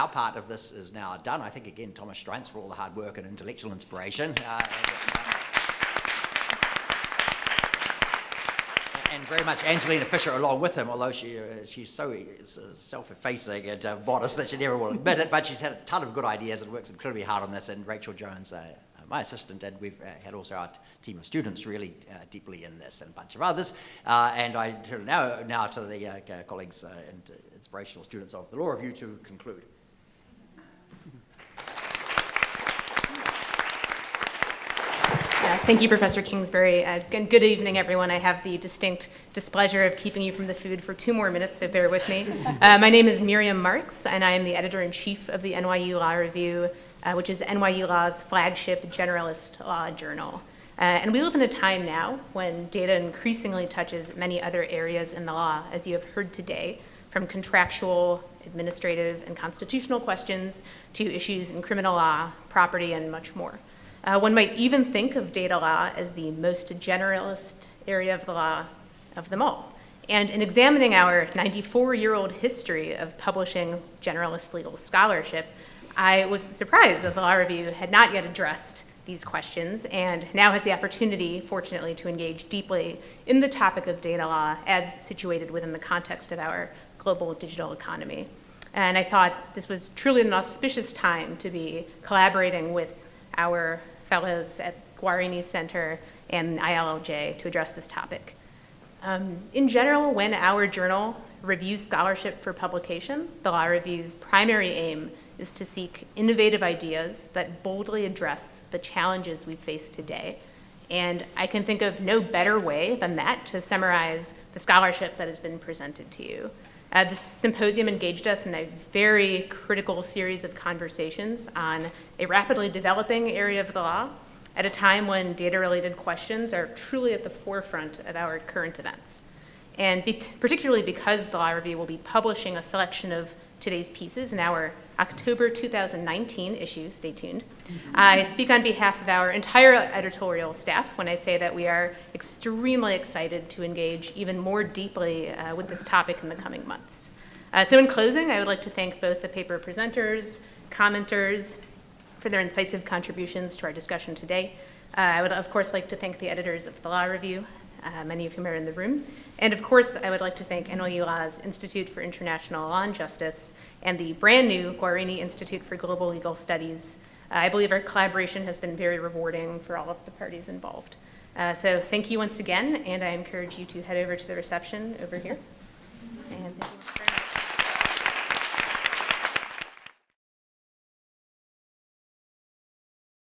part of this is now done. I think, again, Thomas Streintz for all the hard work and intellectual inspiration. And very much Angelina Fisher along with him, although she's so self-effacing and modest that she never will admit it, but she's had a ton of good ideas and works incredibly hard on this, and Rachel Jones, my assistant, and we've had also our team of students really deeply in this, and a bunch of others. And I turn now to the colleagues and inspirational students of the Law Review to conclude. Thank you, Professor Kingsbury. Good evening, everyone. I have the distinct displeasure of keeping you from the food for 2 more minutes, so bear with me. My name is Miriam Marks, and I am the editor-in-chief of the NYU Law Review, which is NYU Law's flagship generalist law journal. And we live in a time now when data increasingly touches many other areas in the law, as you have heard today, from contractual, administrative, and constitutional questions to issues in criminal law, property, and much more. One might even think of data law as the most generalist area of the law of them all. And in examining our 94-year-old history of publishing generalist legal scholarship, I was surprised that the Law Review had not yet addressed these questions and now has the opportunity, fortunately, to engage deeply in the topic of data law as situated within the context of our global digital economy. And I thought this was truly an auspicious time to be collaborating with our fellows at Guarini Center and ILLJ to address this topic. In general, when our journal reviews scholarship for publication, the Law Review's primary aim is to seek innovative ideas that boldly address the challenges we face today. And I can think of no better way than that to summarize the scholarship that has been presented to you. This symposium engaged us in a very critical series of conversations on a rapidly developing area of the law at a time when data-related questions are truly at the forefront of our current events. And particularly because the Law Review will be publishing a selection of today's pieces in our October 2019 issue, stay tuned. I speak on behalf of our entire editorial staff when I say that we are extremely excited to engage even more deeply with this topic in the coming months. So in closing, I would like to thank both the paper presenters, commenters, for their incisive contributions to our discussion today. I would, of course, like to thank the editors of the Law Review, many of whom are in the room. And of course, I would like to thank NYU Law's Institute for International Law and Justice and the brand new Guarini Institute for Global Legal Studies. I believe our collaboration has been very rewarding for all of the parties involved. So thank you once again, and I encourage you to head over to the reception over here.